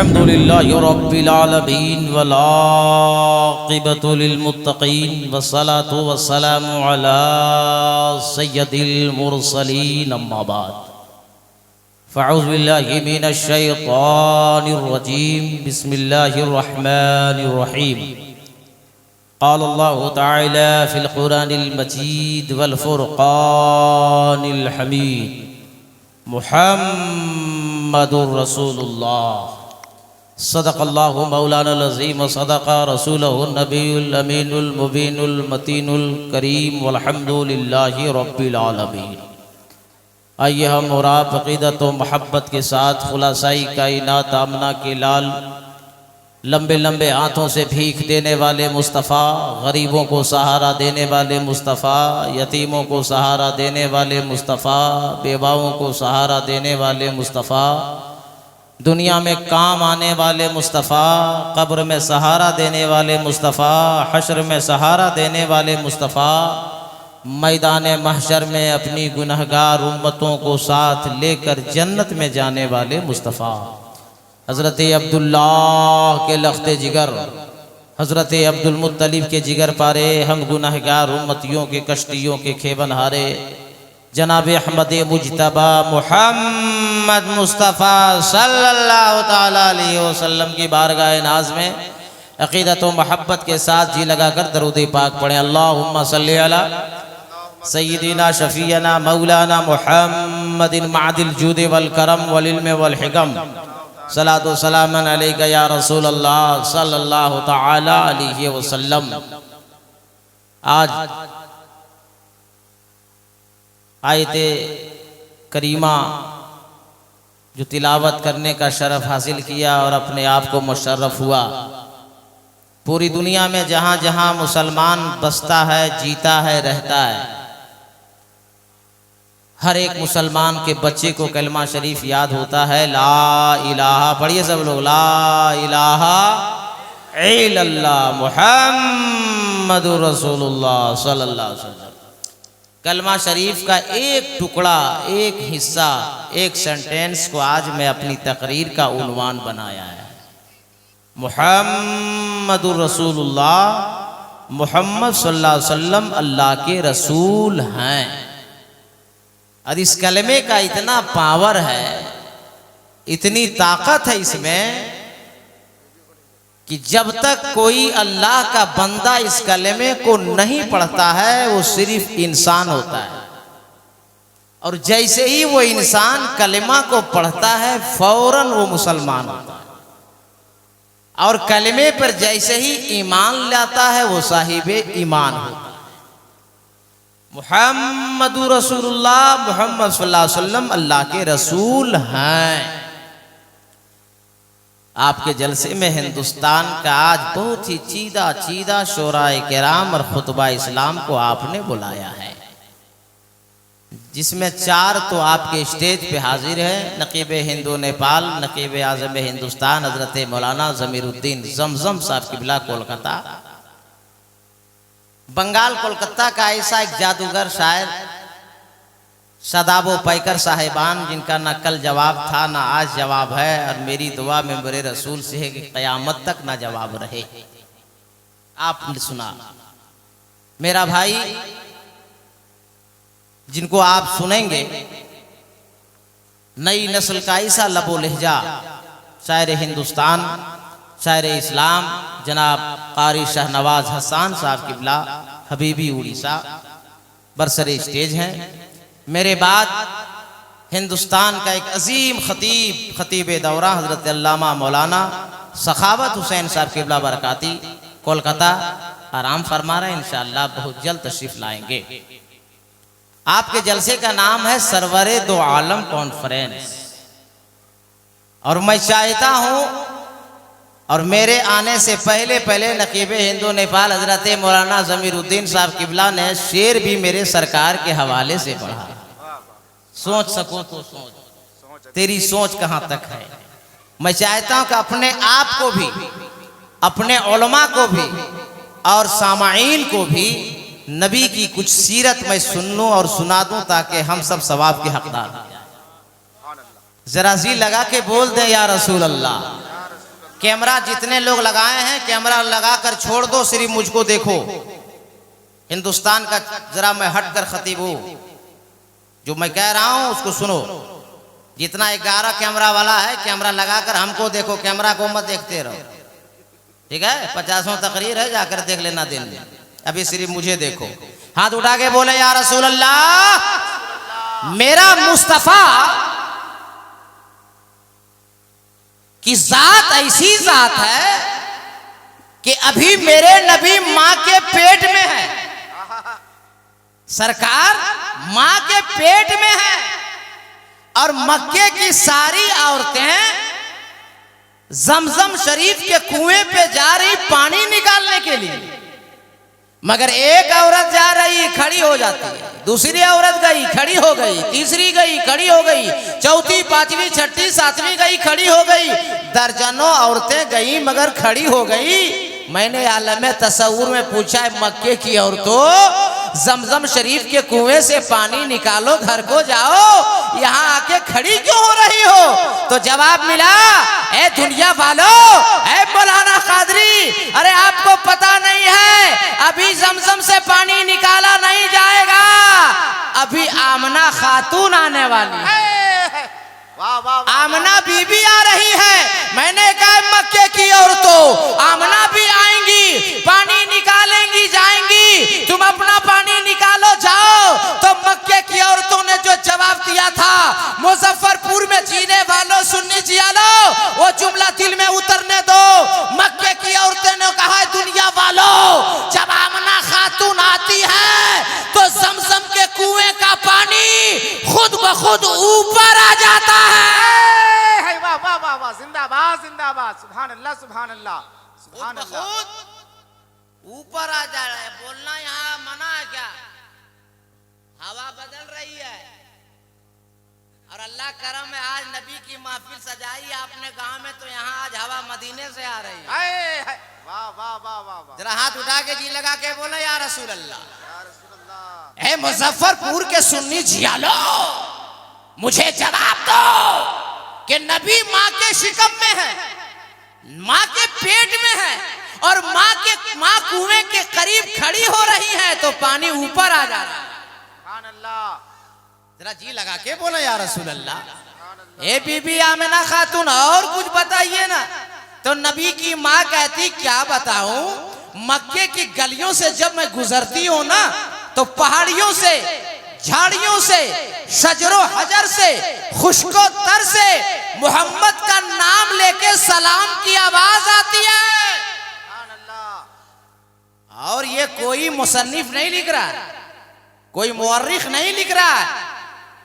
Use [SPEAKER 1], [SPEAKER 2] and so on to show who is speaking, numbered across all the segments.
[SPEAKER 1] अल्हम्दुलिल्लाहि रब्बिल आलमीन वल आक़िबतु लिल मुत्तक़ीन वस्सलातु वस्सलामु अला सय्यदिल मुरसलीन अम्मा बाद फ़अऊज़ु बिल्लाहि मिनश शैतानिर रजीम बिस्मिल्लाहिर रहमानिर रहीम क़ाल अल्लाहु तआला फ़िल क़ुरानिल मजीद वल फ़ुरक़ानिल हमीद मुहम्मदुर रसूलुल्लाह सदक़ल्लाहु मौलानाल अज़ीम व सदक़ा रसूलुहुन नबियुल अमीनुल मुबीनुल मतीनुल करीम वल्हम्दुलिल्लाहि रब्बिल आलमीन। आइए हम और आप अक़ीदत व मोहब्बत के साथ खुलासाई कायनात आमना के लाल लंबे लंबे हाथों से भीख देने वाले मुस्तफ़ा, गरीबों को सहारा देने वाले मुस्तफ़ा, यतीमों को सहारा देने वाले मुस्तफ़ा, बेवाओं को सहारा देने वाले मुस्तफ़ा, दुनिया में काम आने वाले मुस्तफ़ा, कब्र में सहारा देने वाले मुस्तफ़ा, हश्र में सहारा देने वाले मुस्तफ़ा, मैदान महशर में अपनी गुनहगार उम्मतों को साथ लेकर जन्नत में जाने वाले मुस्तफ़ा, हज़रत अब्दुल्लाह के लख्ते जिगर, हज़रत अब्दुल मुत्तलिब के जिगर पारे, हम गुनहगार उम्मतियों के कश्तियों के खेबन हारे जनाब अहमद मुजतबा मुहम्मद मुस्तफ़ा सल्लल्लाहु ताला अलैहि वसल्लम की बारगाह नाज में अक़ीदत व मोहब्बत के साथ जी लगाकर दरूद पाक पढ़ें। अल्लाहुम्मा सल्ली अला सय्यिदिना शफ़ीअना मौलाना मुहम्मदिन मअदिल जूद वल करम वल इल्म वल हिकम सलातो सलामन अलैका या रसूल अल्लाह सल्लल्लाहु ताला अलैहि वसल्लम। आज आयते करीमा जो तिलावत करने का शरफ हासिल किया और अपने आप को मुशर्रफ हुआ, पूरी दुनिया में जहाँ जहाँ मुसलमान बसता है, जीता है, रहता है, हर एक मुसलमान के बच्चे को कलमा शरीफ याद होता है, ला इलाहा, पढ़िए सब लोग, ला इलाहा इल्लल्लाह मुहम्मदुर रसूलुल्लाह सल्लल्लाहु अलैहि वसल्लम। कलमा शरीफ का एक टुकड़ा, एक हिस्सा, एक सेंटेंस को आज मैं अपनी तकरीर का उन्वान बनाया है। मुहम्मदुर रसूलुल्लाह, मुहम्मद सल्लल्लाहु अलैहि वसल्लम अल्लाह के रसूल हैं। और इस कलमे का इतना पावर है, इतनी ताकत है इसमें कि जब तक कोई अल्लाह का बंदा इस कलमे को नहीं पढ़ता है वो सिर्फ इंसान होता है, और जैसे ही वो इंसान कलमा को पढ़ता है फौरन वो मुसलमान होता है, और कलमे पर जैसे ही ईमान लाता है वो साहिबे ईमान होता है। मुहम्मदुर रसूलुल्लाह, मुहम्मद सल्लल्लाहु अलैहि वसल्लम अल्लाह के रसूल हैं। आपके जलसे में हिंदुस्तान का आज बहुत ही चीदा चीदा शोराए किराम और खुतबा इस्लाम को आपने बुलाया है, जिसमें 4 तो आपके स्टेज पे हाजिर है। नकीब हिंदू नेपाल, नकीब आज़म हिंदुस्तान हजरत मौलाना ज़मीरुद्दीन ज़मज़म साहब किबला कोलकाता, बंगाल कोलकाता का ऐसा एक जादूगर शायर सदाबो पैकर साहिबान, जिनका ना कल जवाब था ना आज जवाब है, और मेरी दुआ में मेरे रसूल से है कि क़यामत तक ना जवाब रहे। आपने सुना मेरा भाई, जिनको आप सुनेंगे, नई नस्ल का ऐसा लबो लहजा शायर हिंदुस्तान, शायर इस्लाम जनाब कारी शाहनवाज हसन साहब किबला हबीबी उड़ीसा बरसरे स्टेज हैं। मेरे बाद हिंदुस्तान का एक अजीम खतीब, खतीब दौरा हजरत अल्लामा मौलाना सखावत हुसैन साहब किबला बरकाती कोलकाता आराम फरमा रहे हैं, इंशाअल्लाह बहुत जल्द तशरीफ लाएंगे। आपके जलसे का नाम है सरवरे दो आलम कॉन्फ्रेंस, और मैं चाहता हूं, और मेरे आने से पहले पहले नकीब हिंदू नेपाल हजरत मौलाना ज़मीरुद्दीन साहब किबला ने शेर भी मेरे सरकार के हवाले से पढ़ा। सोच सको तो सोच, तेरी सोच कहाँ तक है। मैं चाहता हूं कि अपने आप को भी, अपने उलमा को भी और सामाईन को भी नबी की कुछ सीरत मैं सुन लूं और सुना दूं, ताकि हम सब सवाब के हकदार। जरा जी लगा के बोल दे या रसूल अल्लाह, कैमरा जितने लोग लगाए हैं कैमरा लगाकर छोड़ दो, सिर्फ मुझको देखो। हिंदुस्तान का जरा मैं हटकर खतीब हूं, जो मैं कह रहा हूं उसको सुनो। जितना 11 कैमरा वाला है कैमरा लगाकर हमको देखो, कैमरा को मत देखते रहो, ठीक है? 50वां तकरीर है, जाकर देख लेना दिन में। अभी सिर्फ मुझे देखो। हाथ उठा के बोले या रसूल अल्लाह, मेरा मुस्तफा की जात ऐसी जात है कि अभी मेरे नबी मां के पेट में है। सरकार मां के पेट में है और मक्के की सारी औरतें जमजम शरीफ के कुएं पे जा रही पानी निकालने के लिए, मगर एक औरत जा रही खड़ी हो जाती है, दूसरी औरत गई खड़ी हो गई, तीसरी गई खड़ी हो गई, चौथी पांचवी छठी सातवीं गई खड़ी हो गई, दर्जनों औरतें गई मगर खड़ी हो गई। मैंने आलम तसव्वुर में पूछा है, मक्के की औरतों जमजम शरीफ के कुएं से पानी निकालो, घर को जाओ, यहाँ आके खड़ी क्यों हो रही हो? तो जवाब मिला, ए दुनिया वालों, ए मौलाना कादरी, अरे आपको पता नहीं है अभी जमजम से पानी निकाला नहीं जाएगा, अभी आमना खातून आने वाली है, आमना बीबी आ रही है। मैंने कहा मक्के की औरतों, आमना भी आएंगी, पानी निकालेंगी, जाएंगी, तुम अपना पानी निकालो जाओ। तो मक्के की औरतों ने जो जवाब दिया था, मुजफ्फरपुर में जीने वालों सुन्नी जियालो, वो जुमला दिल में उतरने दो। मक्के की औरतें ने कहा, दुनिया वालों, जब आमना खातून आती है तो जमजम के कुएं का पानी खुद ब खुद ऊपर आ जाता है।
[SPEAKER 2] वाह वाह वाह वाह, जिंदाबाद जिंदाबाद, सुभान अल्लाह सुभान अल्लाह सुभान अल्लाह।
[SPEAKER 1] ऊपर आ जा रहा है, बोलना यहाँ मना है क्या? हवा बदल रही है और अल्लाह करम है, आज नबी की महफिल सजाई आपने गांव में, तो यहाँ आज हवा मदीने से आ रही है।
[SPEAKER 2] वाह वाह वाह वाह वाह,
[SPEAKER 1] जरा हाथ उठा के जी लगा के बोला या रसूल अल्लाह।
[SPEAKER 2] या रसूल अल्लाह।
[SPEAKER 1] ए मुजफ्फरपुर के सुन्नी जियालो, मुझे जवाब दो कि नबी माँ के शिकम में है, माँ के पेट में है और माँ कुएं के करीब खड़ी हो रही है तो पानी ऊपर आ जा रहा है।
[SPEAKER 2] सुभान अल्लाह।
[SPEAKER 1] जरा जी लगा के बोला या रसूल अल्लाह। ए बीबी आमिना खातून, और कुछ बताइए ना। तो नबी की माँ कहती, क्या बताऊं, मक्के की गलियों से जब मैं गुजरती हूं ना, तो पहाड़ियों से, झाड़ियों से, शजरो हजर से, खुशको तर से मोहम्मद का नाम लेके सलाम की आवाज आती है। और ये कोई मुसन्निफ नहीं लिख रहा, कोई मुअर्रिख नहीं लिख रहा,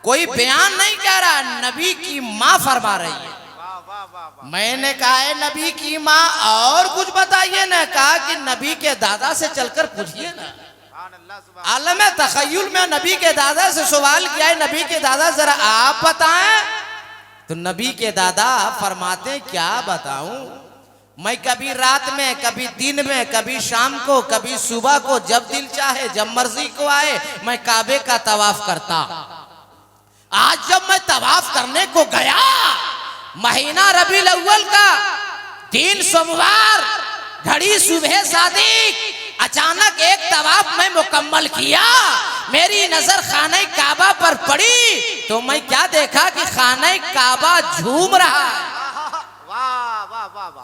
[SPEAKER 1] कोई बयान नहीं कह रहा, नबी की माँ फरमा रही है। मैंने कहा है नबी की माँ, और कुछ बताइए ना। कहा कि नबी के दादा से चलकर पूछिए ना। आलम तखय्युल में नबी के दादा से सवाल किया है, नबी के दादा जरा आप बताएं। तो नबी के दादा फरमाते, क्या बताऊं, मैं कभी रात में, कभी दिन में, कभी शाम को, कभी सुबह को, जब दिल चाहे, जब मर्जी को आए, मैं काबे का तवाफ करता। आज जब मैं तवाफ करने को गया, महीना रबीउल अव्वल का दिन सोमवार, घड़ी सुबह सादिक, अचानक एक तवाफ मैं मुकम्मल किया, मेरी नजर खाने काबा पर पड़ी तो मैं क्या देखा कि खाने काबा झूम रहा है।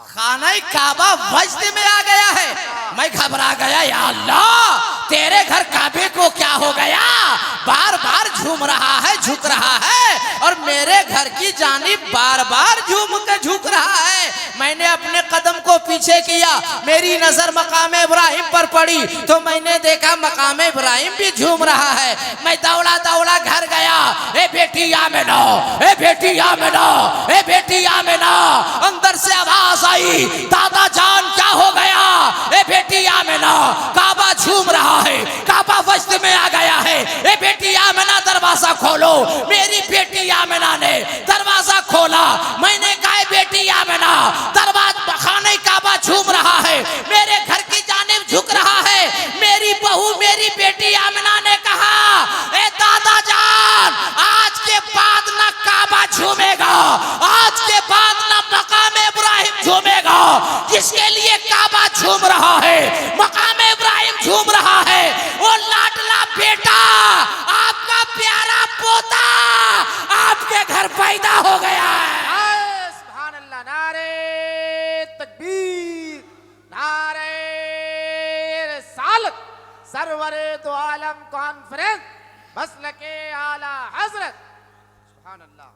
[SPEAKER 1] खाना काबा वजद में आ गया है। मैं घबरा गया, या अल्लाह तेरे घर काबे को क्या हो गया, बार बार झूम रहा है, झुक रहा है और मेरे घर की जानिब बार बार झूम कर झुक रहा है। मैंने अपने कदम को पीछे किया, मेरी नजर मकाम इब्राहिम पर पड़ी तो मैंने देखा मकाम इब्राहिम भी झूम रहा है। मैं दौड़ा दौड़ा घर गया, ए बेटी आमिना, ए बेटी आमिना, ए बेटी आमिना। अंदर से आवाज आई, दादा जान क्या हो गया? ए बेटी आमिना, काबा झूम रहा है, काबा वजद में आ गया है। ए बेटी आमिना दरवाजा खोलो। मेरी बेटी आमिना ने दरवाजा खोला। मैंने कहा बेटी आमिना, दरवाजा खाने काबा झूम रहा है, मेरे घर की जानिब झुक रहा है। मेरी बहू, मेरी बेटी आमिना ने कहा, ए दादा जान, आज के बाद ना काबा झूमेगा, आज के बाद ना मकाम इब्राहिम झूमेगा, जिसके लिए काबा झूम रहा है, मकाम इब्राहिम झूम रहा है, वो लाडला बेटा, आपका प्यारा पोता आपके घर पैदा हो गया है।
[SPEAKER 2] सुभान अल्लाह, नारे तकबीर, नारे रिसालत, सरवरे दो आलम कॉन्फ्रेंस, मसलके आला हजरत। सुभान अल्लाह।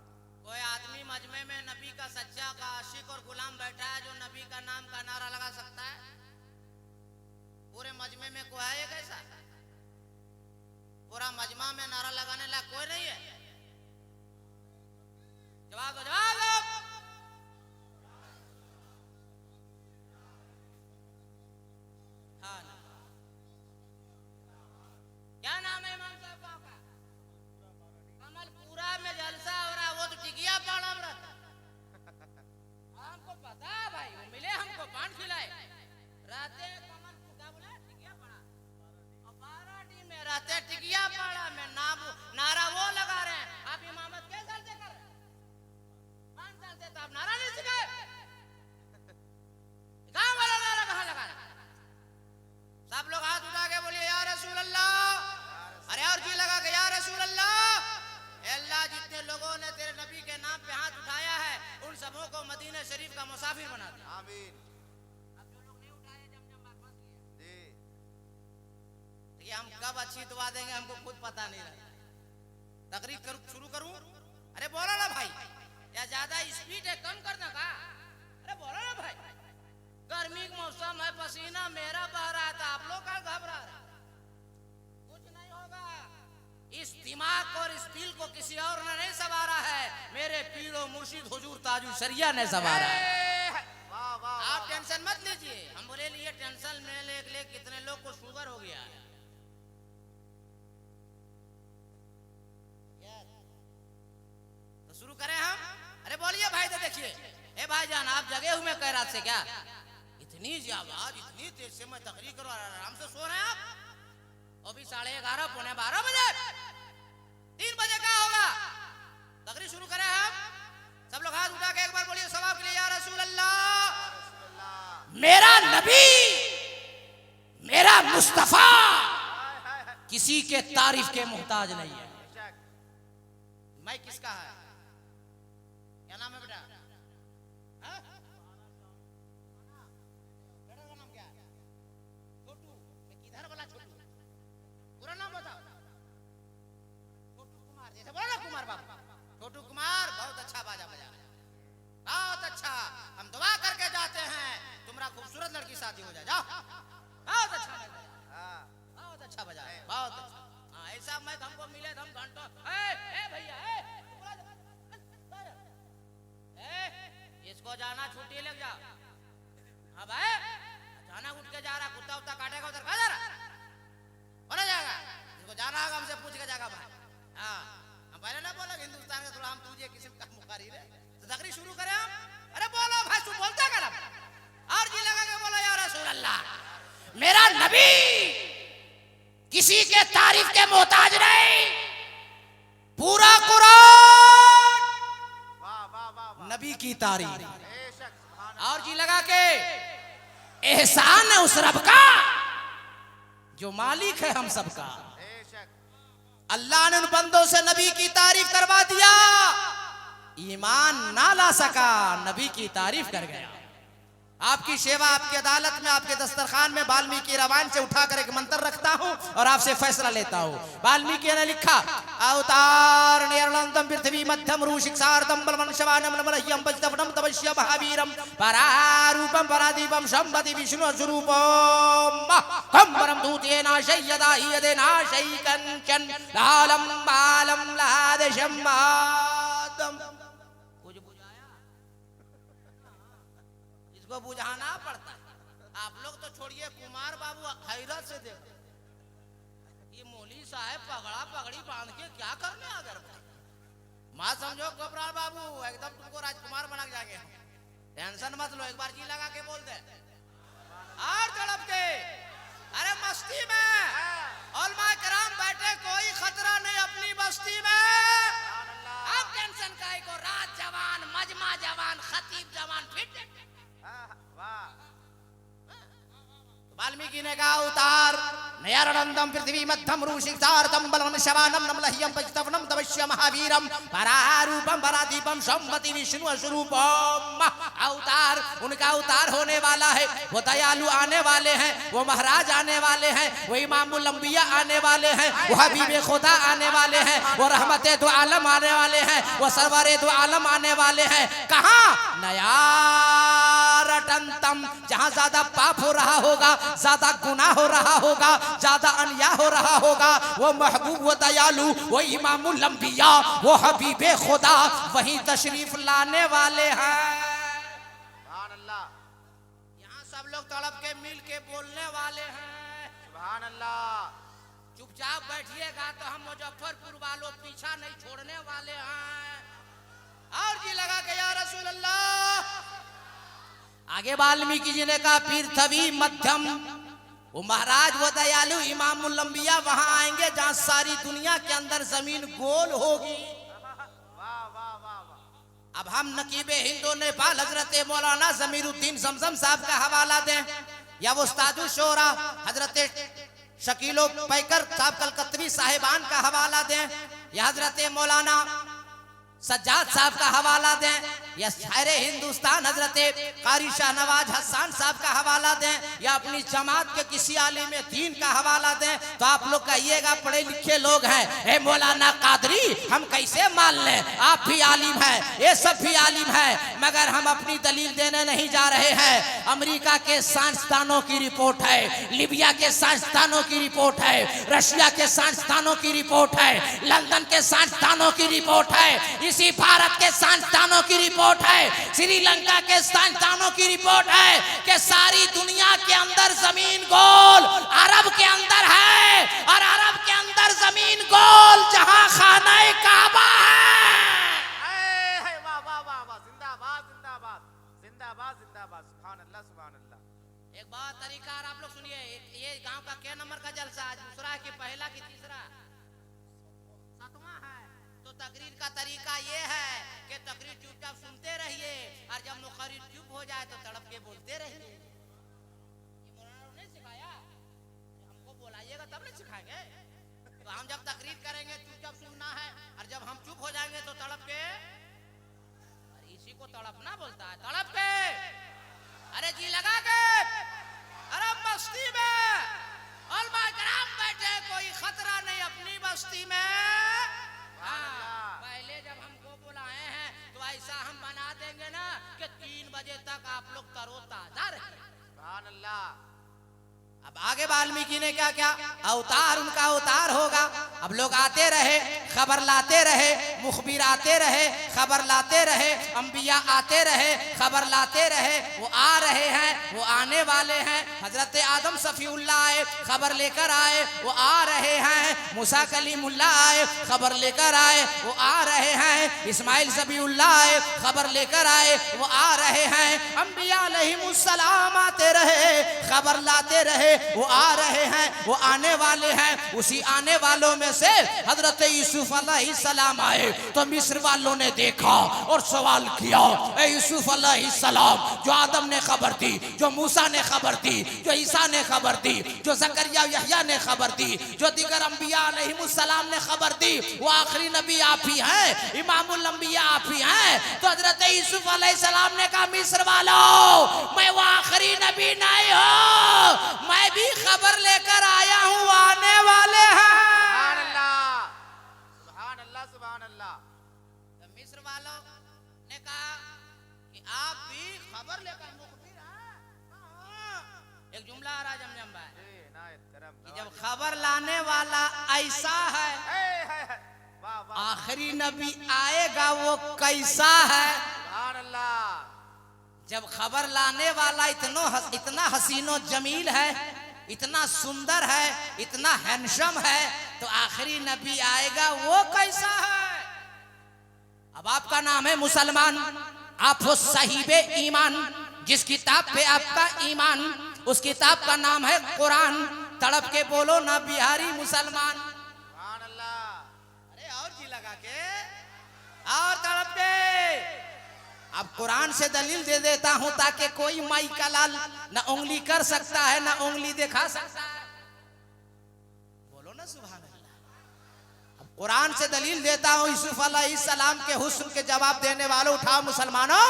[SPEAKER 1] कोई आदमी मजमे में नबी का सच्चा का आशिक और गुलाम बैठा है जो नबी का नाम का नारा लगा सकता है? पूरे मजमे में कोई है कैसा? पूरा मजमा में नारा लगाने लायक कोई नहीं है? जवाब दो, जवाब दो। हाँ ना। क्या नाम है इमाम साहब का? कमलपुरा में जलसा हो रहा, वो तो टिकिया पाड़ा में रहता। हमको पता है भाई, वो मिले हमको, पान खिलाए, रहते कमलपुर, क्या बोला, टिकिया पाड़ा, और बाराडी में रहते टिकिया पाड़ा में, नारा वो लगा रहे हैं। आप इमामत के साल से कर रहे हैं? 5 साल से, तो आप नारा नहीं सिखाए? कहाँ वाला नारा कहाँ लगा रहे? सब लोग हाथ उठा के बोलिए या रसूल अल्लाह। अरे और जी लगा के या रसूल अल्लाह। अल्लाह, जितने लोगों ने तेरे नबी के नाम पे हाथ उठाया है उन सबों को मदीना शरीफ का मुसाफिर बना दे।
[SPEAKER 2] आमीन।
[SPEAKER 1] अब जो लोग नहीं उठाए, जमजम बात फंस गया
[SPEAKER 2] जी।
[SPEAKER 1] ये हम कब अच्छी दुआ देंगे हमको खुद पता नहीं रहा। तकरीर शुरू करूं? अरे बोलो ना भाई, या ज्यादा स्पीड है, कम करना का? अरे बोलो ना भाई, गर्मी का मौसम है, पसीना मेरा बह रहा था, आप लोग का घबरा रहे? कुछ नहीं होगा। इस दिमाग और इस दिल को किसी और ने नहीं संवारा है, मेरे पीरो मुर्शिद हुजूर ताजु शरिया ने संवारा है।
[SPEAKER 2] वाह वाह।
[SPEAKER 1] आप टेंशन मत लीजिए। हम बोले लिए टेंशन में ले कितने लोग को शुगर हो गया है। तो शुरू करें हम? अरे बोलिए भाई, तो देखिए, ए भाईजान, आप जगे हुए कह रहा से क्या? इतनी आवाज, इतनी तेज से मैं तकरीर करो, आराम से सो रहे हैं आप? अभी 11:30 पौने 12 बजे, 3 बजे क्या होगा? तकरीर शुरू करें हम? सब लोग हाथ उठा के एक बार बोलिए सवाब के लिए या रसूल अल्लाह। मेरा नबी, मेरा मुस्तफा किसी के तारीफ के मोहताज नहीं है। मैं किसका है? क्या नाम है बेटा? हाँ? बेटा का नाम क्या है? छोटू। किधर वाला छोटू? पूरा नाम बताओ। छोटू कुमार, जैसे बोलो ना कुमार बाबू। छोटू कुमार बहुत अच्छा बाजा बजा रहे हैं, बहुत अच्छा। हम दुआ करके जाते हैं तुम्हारा खूबसूरत लड़की शादी हो जाए। जाओ, बहुत अच्छा बजा, बहुत अच्छा बजा, बहुत अच्छा। हाँ, ऐसा मैं हमको मिले तो हम घंटों, ए भैया, इसको जाना छुट्टी लग जाओ। हाँ भाई, जाना उठ के जा रहा, कुत्ता उत्ता काटेगा उधर, कहा जा रहा? बोला जाएगा, इसको जाना होगा हमसे पूछ के जाएगा भाई। हाँ, हम पहले ना बोला हिंदुस्तान का थोड़ा हम तुझे किस्म का मुखारी है। तो तकरीर शुरू करें हम? अरे बोलो भाई, तू बोलता कर और जी लगा के बोलो या रसूल अल्लाह। मेरा नबी किसी के तारीफ के मोहताज नहीं। पूरा कुरान नबी की तारीफ। और जी लगा के एहसान है उस रब का जो मालिक है हम सबका। अल्लाह ने उन बंदों से नबी की तारीफ करवा दिया, ईमान ना ला सका, नबी की तारीफ कर गया। आपकी सेवा, आपकी अदालत में, आपके दस्तरखान में वाल्मीकि रामायण से उठाकर एक मंत्र रखता हूं और आपसे फैसला लेता हूं। वाल्मीकि ने लिखा, अवतार निर्लंदम पृथ्वी मध्यम रूषिक्षार्दम बलमन शवानम नमलह्यम पचतवनम तपस्या महावीरम परारूपम परादीपम संपति विष्णु स्वरूपम कंबरम दूतेना शय्यदा यदेना शैकंचन लालम बालम लादेशम मादम। इसको बुझाना पड़ता है। आप लोग तो छोड़िए, कुमार बाबू हैरत से देखो, ये मौली साहब पगड़ा पगड़ी बांध के क्या करने आ गए? मां समझो घबरा बाबू, एकदम तुमको राजकुमार बना के जाएंगे। टेंशन मत लो, एक बार जी लगा के बोल दे और तड़प के। अरे मस्ती में उलमा किराम बैठे, कोई खतरा नहीं अपनी बस्ती में। अब टेंशन काहे को? रात जवान, मजमा जवान, खतीब जवान, फिट
[SPEAKER 3] वाल्मीकि ने कहा उतार नयारणंदम पृथ्वी मध्यम रूषितार्तम बलम शवानम नमलह्यम पचितवनम तवश्य महावीरम परारूपम परादीपम सम्मति विष्णु स्वरूपम। अवतार उनका अवतार होने वाला है, वो दयालु आने वाले हैं, वो महाराज आने वाले हैं, वो इमामुल अंबिया आने वाले हैं, वो हबीब खुदा आने वाले हैं, वो रहमत दो आलम आने वाले हैं, वो सरवर दो आलम आने वाले हैं। कहाँ? नयारटंतम, जहां ज्यादा पाप हो रहा होगा, ज्यादा गुनाह हो रहा होगा, ज्यादा अन्याय हो रहा होगा, वो महबूब, वो दयालु, वो इमामुल अंबिया, वो हबीबे खुदा वहीं तशरीफ लाने वाले हैं।
[SPEAKER 2] सुभान अल्लाह,
[SPEAKER 3] यहाँ सब लोग तड़प के मिल के बोलने वाले हैं।
[SPEAKER 2] सुभान अल्लाह।
[SPEAKER 3] चुपचाप बैठिएगा तो हम मुजफ्फरपुर वालों पीछा नहीं छोड़ने वाले हैं। और जी लगा के या रसूल अल्लाह। आगे वाल्मीकि जी ने कहा पृथ्वी मध्यम, वो महाराज वो दयालु इमामुल अंबिया वहां आएंगे जहां सारी दुनिया के अंदर जमीन गोल होगी।
[SPEAKER 2] वाह वाह वाह वाह।
[SPEAKER 3] अब हम नकीबे हिंदो नेपाल हजरत मौलाना जमीरुद्दीन जमजम साहब का हवाला दें, या वो उस्तादुल शोरा हजरत शकीलो पैकर साहब कलकत्तवी साहिबान का हवाला दें, या हजरत मौलाना सज्जाद साहब का हवाला दें, या शायर हिंदुस्तान हजरत कारी शाहनवाज हसन साहब का हवाला दें, या अपनी जमात के किसी आलिम दीन का हवाला दें, तो आप लोग कहिएगा पढ़े लिखे लोग हैं, ए मौलाना कादरी हम कैसे मान लें, आप भी आलिम हैं, ये सब भी आलिम हैं, मगर हम अपनी दलील देने नहीं जा रहे हैं। अमेरिका के साइंसदानों की रिपोर्ट है, लीबिया के साइंसदानों की रिपोर्ट है, रशिया के साइंसदानों की रिपोर्ट है, लंदन के साइंसदानों की रिपोर्ट है, इसी भारत के साइंसदानों की रिपोर्ट है, श्रीलंका के साइंसदानों की रिपोर्ट है कि सारी दुनिया के अंदर जमीन गोल अरब के अंदर है, और अरब के अंदर जमीन गोल जहां खाना काबा है।
[SPEAKER 2] वाह वाह वाह वाह। जिंदाबाद जिंदाबाद जिंदाबाद जिंदाबाद। सुभान अल्लाह सुभान अल्लाह।
[SPEAKER 3] एक बात तरीका और आप लोग सुनिए, ये गांव का क्या नंबर का जलसा आज दूसरा है कि पहला कि तीसरा? सातवां है। तो तकरीर का तरीका ये है कि तकरीर चुपचाप सुनते रहिए, और जब मुखरिर चुप हो जाए तो तड़प के बोलते रहिए। ये मौलाना ने सिखाया, हमको बोलाइएगा तब नहीं सिखाएंगे। तो हम जब तकरीर करेंगे चुपचाप सुनना है, और जब हम चुप हो जाएंगे तो तड़प के, इसी को तड़पना बोलता है, तड़प के, अरे जी लगा के, अरे बस्ती में उलमा कराम बैठे, कोई खतरा नहीं अपनी बस्ती में। पहले जब हमको बुलाए हैं तो ऐसा हम बना देंगे ना कि 3 बजे तक आप लोग तरोताजा रहे।
[SPEAKER 2] सुभान अल्लाह।
[SPEAKER 3] अब आगे वाल्मीकि ने क्या क्या अवतार, उनका अवतार होगा। अब लोग आते रहे, खबर लाते रहे, मुखबिर आते रहे, खबर लाते रहे, अंबिया आते रहे, खबर लाते रहे, वो आ रहे हैं, वो आने वाले हैं। हजरत आदम सफीउल्लाह आए, खबर लेकर आए, वो आ रहे हैं। मूसा कलीमुल्लाह आए, खबर लेकर आए, वो आ रहे हैं। इस्माइल ज़बीउल्लाह आए, खबर लेकर आए, वो आ रहे हैं। अंबिया अलैहिमुस्सलाम आते रहे, खबर लाते रहे, वो आ रहे हैं, वो आने वाले हैं। उसी आने वालों में से हजरत यूसुफ अलैहिस्सलाम आए, तो मिस्र वालों ने देखा और सवाल किया, ए यूसुफ अलैहिस्सलाम, जो आदम ने खबर दी, जो मूसा ने खबर दी, जो ईसा ने खबर दी, जो जकरिया यहया ने खबर दी, जो दीगर अंबिया अलैहिमुस्सलाम ने खबर दी, वो आखिरी नबी आप ही हैं, इमामुल अंबिया आप ही हैं। तो हजरत यूसुफ अलैहिस्सलाम ने कहा मिस्र वालों, मैं वो आखिरी नबी नहीं हूं, मैं भी खबर लेकर आया हूं, आने वाले हैं।
[SPEAKER 2] सुभान अल्लाह सुभान अल्लाह सुभान अल्लाह।
[SPEAKER 3] तो मिस्र वालों ने कहा कि आप भी खबर लेकर मुखबिर हैं। एक जुमला आ रहा जमजम भाई कि जब खबर लाने वाला ऐसा है,
[SPEAKER 2] वाह वाह।
[SPEAKER 3] आखिरी नबी आएगा वो कैसा है।
[SPEAKER 2] सुभान अल्लाह।
[SPEAKER 3] जब खबर लाने वाला इतना हसीनो जमील है, इतना सुंदर है, इतना हैंडसम है, तो आखिरी नबी आएगा वो कैसा है। अब आपका नाम है मुसलमान, आप हो साहिबे ईमान, जिस किताब पे आपका ईमान, उस किताब का नाम है कुरान। तड़प के बोलो ना बिहारी मुसलमान।
[SPEAKER 2] सुभान अल्लाह।
[SPEAKER 3] अरे और जी लगा के, और तड़प के, अब कुरान से दलील दे देता हूं ताकि कोई माई का लाल ना उंगली कर सकता है ना उंगली दिखा सकता है। बोलो ना सुभान अल्लाह। अब कुरान से दलील देता हूं यूसुफ अलैहिस्सलाम के हुस्न के जवाब देने वालों, उठाओ मुसलमानों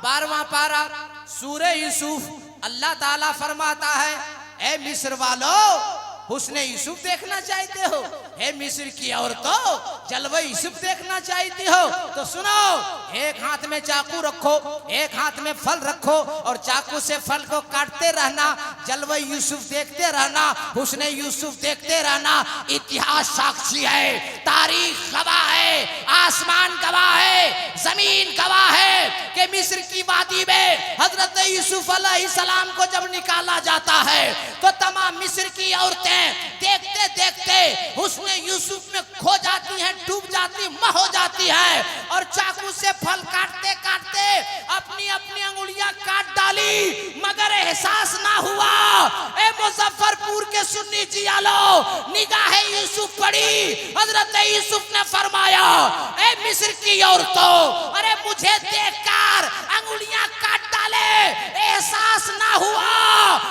[SPEAKER 3] 12वां पारा सूरह यूसुफ। अल्लाह ताला फरमाता है, ए मिस्र वालों हुस्ने यूसुफ देखना चाहते हो? हे मिस्र की औरतों जलवा यूसुफ देखना चाहती हो? तो सुनो, एक हाथ में चाकू रखो, एक हाथ में फल रखो और चाकू से फल को काटते रहना, जलवा यूसुफ देखते रहना, हुस्ने यूसुफ देखते रहना। इतिहास साक्षी है, तारीख गवाह है, आसमान गवाह है, जमीन गवाह है कि मिस्र की वादी में हजरत यूसुफ अलैहिस्सलाम को जब निकाला जाता है तो तमाम मिस्र की औरतें देखते देखते हुस्ने यूसुफ में खो जाती हैं, डूब जाती, मह हो जाती है और चाकू से फल काटते काटते अपनी अपनी अंगुलियां काट डाली, मगर एहसास ना हुआ। ए मुजफ्फरपुर के सुन्नी जियालो, निगाहे यूसुफ पड़ी, हजरत यूसुफ ने फरमाया, ए मिस्र की औरतों अरे मुझे देखकर अंगुलियां काट डाले, एहसास ना हुआ।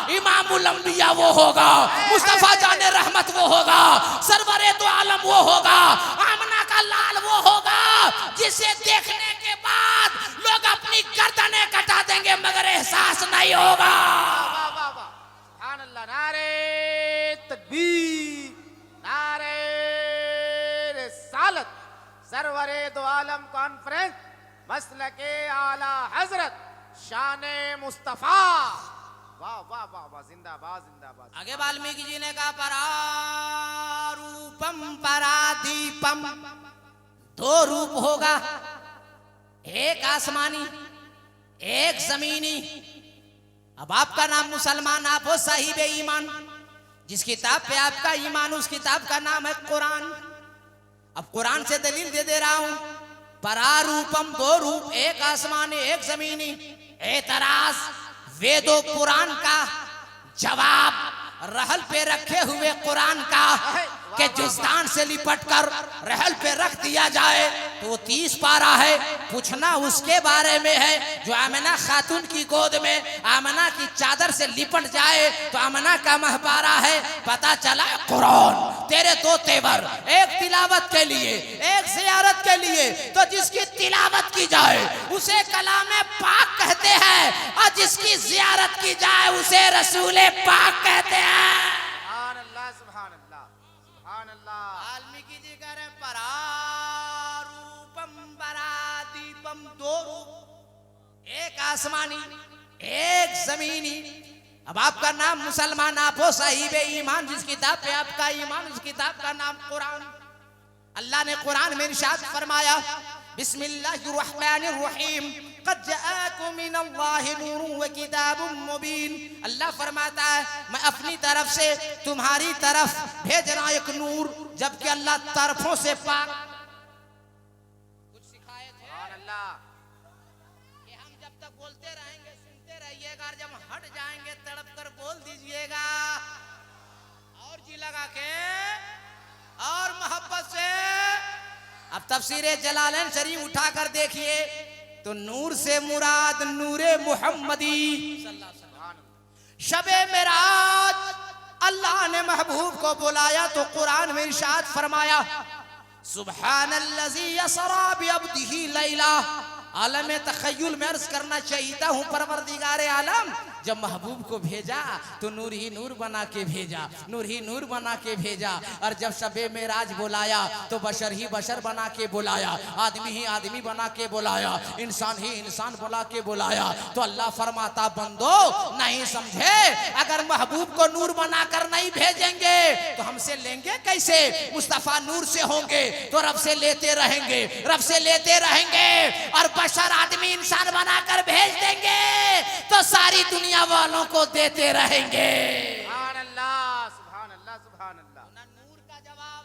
[SPEAKER 3] इमामुल अंबिया वो होगा, मुस्तफा जाने रहमत वो होगा, सरवरे दो आलम वो होगा, आमना का लाल वो होगा जिसे देखने के बाद लोग अपनी गर्दनें कटा देंगे मगर एहसास नहीं होगा।
[SPEAKER 2] वाह वाह वाह, सुभान अल्लाह। नारे तकबीर, नारे रिसालत, सरवरे दो आलम कॉन्फ्रेंस, मसलके आला हजरत शाने मुस्तफा। वाह वाह वाह वाह, जिंदाबाद जिंदाबाद।
[SPEAKER 3] आगे वाल्मीकि जी ने कहा परारूपम परादीपम, दो रूप होगा, एक आसमानी एक जमीनी। अब आपका नाम मुसलमान, आप हो साहिब ईमान, जिस किताब पे आपका ईमान उस किताब का नाम है कुरान। अब कुरान से दलील दे रहा हूं, परारूपम दो रूप, एक आसमानी एक जमीनी। एतराज वेदो पुराण का जवाब रहल पे रखे हुए कुरान का कि जुस्तान से लिपट कर रहल पे रख दिया जाए तो वो 30 पारा है। पूछना उसके बारे में है जो आमना खातून की गोद में आमना की चादर से लिपट जाए तो आमना का महपारा है। पता चला कुरान तेरे दो तेवर, एक तिलावत के लिए एक जियारत के लिए। तो जिसकी तिलावत की जाए उसे कलामे पाक कहते हैं और जिसकी जियारत की जाए उसे रसूले पाक कहते हैं।
[SPEAKER 2] सुभान अल्लाह सुभान अल्लाह सुभान अल्लाह।
[SPEAKER 3] वाल्मीकि जी कह रहे परारूपम परादीपम, दो रूप, एक आसमानी एक जमीनी। अब आपका नाम मुसलमान, आप हो साहिब ईमान, जिस किताब पे आपका ईमान उस किताब का नाम कुरान। अल्लाह ने कुरान में इरशाद फरमाया, बिस्मिल्लाहिर्रहमानिर्रहीम, क़द जाअकुम मिनल्लाहि नूरुन व किताबुम मुबीन। अल्लाह फरमाता है मैं अपनी तरफ से तुम्हारी तरफ भेज रहा एक नूर, जबकि अल्लाह तरफों से पाक। कुछ सिखाए थे
[SPEAKER 2] सुभान अल्लाह।
[SPEAKER 3] कि हम जब तक बोलते रहेंगे सुनते रहिएगा, जब हट जाएंगे तड़प कर बोल दीजिएगा और जी लगा के और मोहब्बत से। अब तफसीरे जलालैन शरीफ उठाकर देखिए तो नूर से मुराद नूरे मुहम्मदी। शबे मेराज अल्लाह ने महबूब को बुलाया तो कुरान में इरशाद फरमाया, सुब्हानल्लज़ी यसरा बिअब्दिही लैला। आलम तखय्युल में अर्ज करना चाहता हूँ, परवरदिगारे आलम जब महबूब को भेजा तो नूर ही नूर बना के भेजा, नूर ही नूर बना के भेजा। और जब शबे मेराज बुलाया तो बशर ही बशर बना के बुलाया, आदमी ही आदमी बना के बुलाया, इंसान ही इंसान बुला के बुलाया। तो अल्लाह फरमाता बंदो नहीं समझे, अगर महबूब को नूर बनाकर नहीं भेजेंगे तो हमसे लेंगे कैसे? मुस्तफा नूर से होंगे तो रब से लेते रहेंगे, रब से लेते रहेंगे और बशर आदमी इंसान बनाकर भेज देंगे तो सारी दुनिया वालों को देते रहेंगे।
[SPEAKER 2] सुभान अल्लाह सुभान अल्लाह सुभान अल्लाह।
[SPEAKER 3] ना नूर का जवाब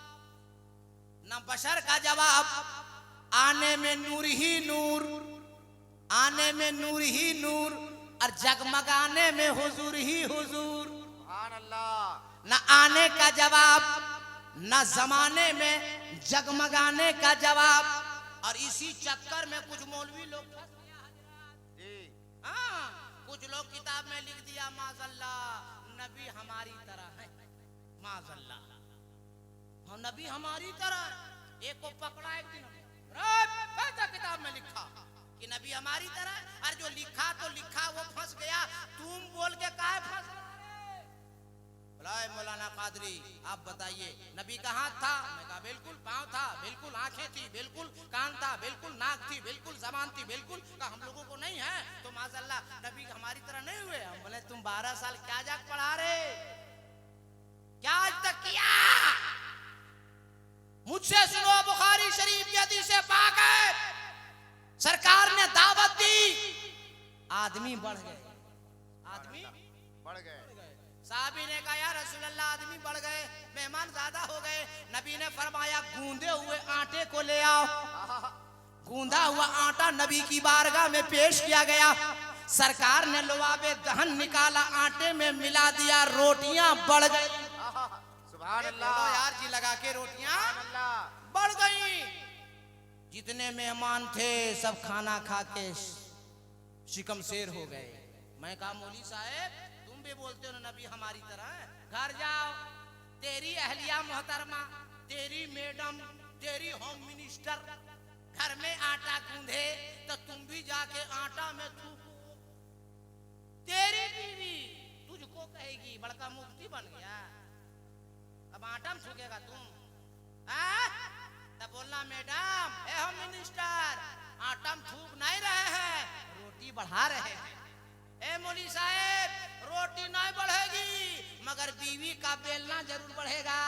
[SPEAKER 3] ना बशर का जवाब, आने में नूर ही नूर, आने में नूर ही नूर और जगमगाने में हुजूर ही हुजूर।
[SPEAKER 2] सुभान अल्लाह।
[SPEAKER 3] ना आने का जवाब ना जमाने में जगमगाने का जवाब। और इसी चक्कर में कुछ मौलवी लोग फंस गया हजरात। हाँ, कुछ लोग किताब में लिख दिया माज़अल्लाह नबी हमारी तरह है, माज़अल्लाह हाँ नबी हमारी तरह। एक को पकड़ा एक दिन कैसा किताब में लिखा कि नबी हमारी तरह। अरे जो लिखा तो लिखा, वो फंस गया, तुम बोल के काहे फंस रहा है? बोला मौलाना कादरी आप बताइए नबी का हाथ था? मैं कहा बिल्कुल, पाँव था बिल्कुल, आंखें थी बिल्कुल, कान था बिल्कुल, नाक थी बिल्कुल, जबान थी बिल्कुल। कहा हम लोगों को नहीं है तो माज़अल्लाह नबी हमारी तरह नहीं हुए। हम बोले तुम 12 साल क्या जाग पढ़ा रहे, क्या आज तक किया? मुझसे सुनो, बुखारी शरीफ की हदीस पाक है, सरकार ने दावत दी, आदमी बढ़ गए, आदमी
[SPEAKER 2] बढ़ गए।
[SPEAKER 3] साहबी ने कहा या रसूल अल्लाह आदमी बढ़ गए, मेहमान ज्यादा हो गए। नबी ने फरमाया गूंदे हुए आटे को ले आओ। गूंदा हुआ आटा नबी की बारगाह में पेश किया गया। सरकार ने लुआबे दहन निकाला, आटे में मिला दिया, रोटियां बढ़ गई।
[SPEAKER 2] सुभान अल्लाह
[SPEAKER 3] यार जी लगा के रोटियां
[SPEAKER 2] अल्लाह।
[SPEAKER 3] बढ़ गई। जितने मेहमान थे सब खाना खा के शिकम शेर हो गए। मैं कहा मौली साहब तुम भी बोलते हो ना नबी हमारी तरह है, घर जाओ, तेरी अहलिया मोहतरमा, तेरी मैडम, तेरी होम मिनिस्टर घर में आटा गूंधे तो तुम भी जाके आटा में थूको। तेरी बीवी तुझको कहेगी बड़का मुफ्ती बन गया, अब आटा में थूकेगा तुम? तब बोलना मैडम ए होम मिनिस्टर आटा में थूक नहीं रहे हैं, रोटी बढ़ा रहे हैं। ए मौली साहब रोटी नहीं बढ़ेगी मगर बीवी का बेलना जरूर बढ़ेगा,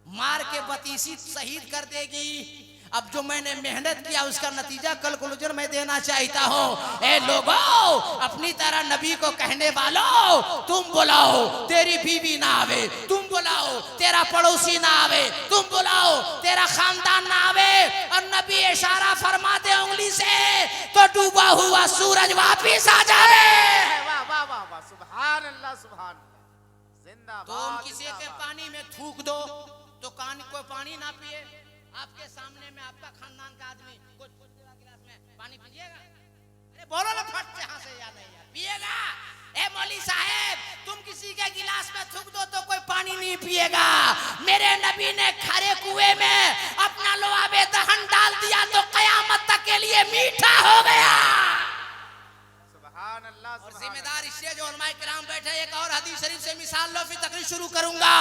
[SPEAKER 3] मार के बतीसी शहीद कर देगी। अब जो मैंने मेहनत किया उसका नतीजा कल को मैं देना चाहता हूँ। ए लोगों, अपनी तरह नबी को कहने वालों, तुम बुलाओ तेरी बीवी ना आवे, तुम बुलाओ तेरा पड़ोसी ना आवे, तुम बुलाओ तेरा खानदान ना आवे, और नबी इशारा फरमाते उंगली से तो डूबा हुआ सूरज वापिस आ जावे।
[SPEAKER 2] वाह वाह वाह वाह, सुभान अल्लाह सुभान अल्लाह, जिंदाबाद।
[SPEAKER 3] तुम किसी के पानी में थूक दो तो कोई पानी ना पिए। आपके सामने में आपका खानदान का आदमी कुछ गिलास में पानी पिएगा? अरे बोलो ना फट से हाँ से या नहीं यार, पिएगा? ए मौली साहब तुम किसी के गिलास में थूक दो तो कोई पानी नहीं पिएगा। मेरे नबी ने खरे कुएं में अपना लुआबे दहन डाल दिया तो कयामत तक के लिए मीठा हो गया।
[SPEAKER 2] सुभान अल्लाह।
[SPEAKER 3] और जिम्मेदार इसलिए जो उलमाए किराम बैठे, एक और हदीस शरीफ से मिसाल लो फिर तकरीर शुरू करूंगा।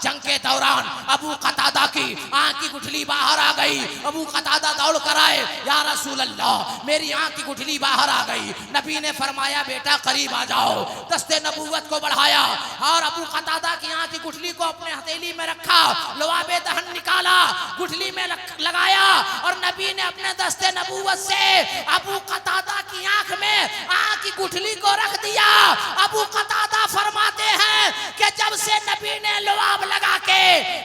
[SPEAKER 3] जंग के दौरान अबू कतादा की आंख की गुठली बाहर आ गई। अबू कतादा दौड़ कर आए, या रसूल अल्लाह मेरी आंख की गुठली बाहर आ गई। नबी ने फरमाया बेटा करीब आ जाओ, दस्ते नबूवत को बढ़ाया और अबू कतादा की आंख की गुठली को अपने हथेली में रखा, लुआबे दहन निकाला, गुठली में लगाया और नबी ने अपने दस्ते नबूवत से अबू कतादा की आंख में आंख की गुठली को रख दिया। अबू कतादा फरमाते हैं कि जब से नबी ने लुआब लगा के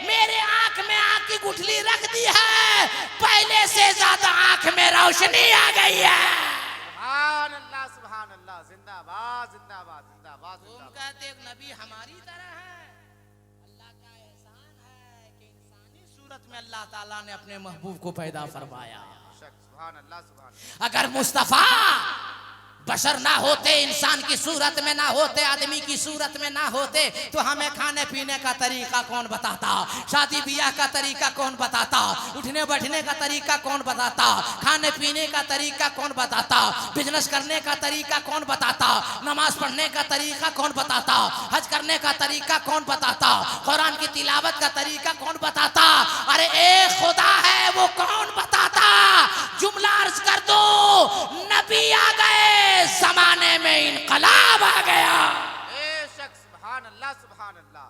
[SPEAKER 3] मेरे आंख में आंख की गुठली रख दी है, पहले से ज्यादा आंख में रोशनी आ गई है।
[SPEAKER 2] सुभान अल्लाह सुभान अल्लाह, जिंदाबाद जिंदाबाद जिंदाबाद।
[SPEAKER 3] तुम कहते एक नबी हमारी तरह है, अल्लाह का एहसान है कि इंसानी सूरत में अल्लाह ताला ने अपने महबूब को पैदा फरमाया।
[SPEAKER 2] सुभान अल्लाह सुभान।
[SPEAKER 3] अगर मुस्तफा बशर ना होते, इंसान की सूरत में ना होते, आदमी की सूरत में ना होते तो हमें खाने पीने का तरीका कौन बताता, शादी ब्याह का तरीका कौन बताता, उठने बैठने का तरीका कौन बताता, खाने पीने का तरीका कौन बताता, बिजनेस करने का तरीका कौन बताता, नमाज पढ़ने का तरीका कौन बताता, हज करने का तरीका कौन बताता, कुरान की तिलावत का तरीका कौन बताता? अरे एक खुदा है, वो कौन बताता? जुमला अर्ज कर दो, नबी आ गए, जमाने में इनकलाब आ गया।
[SPEAKER 2] बेशक सुभान अल्लाह सुभान अल्लाह,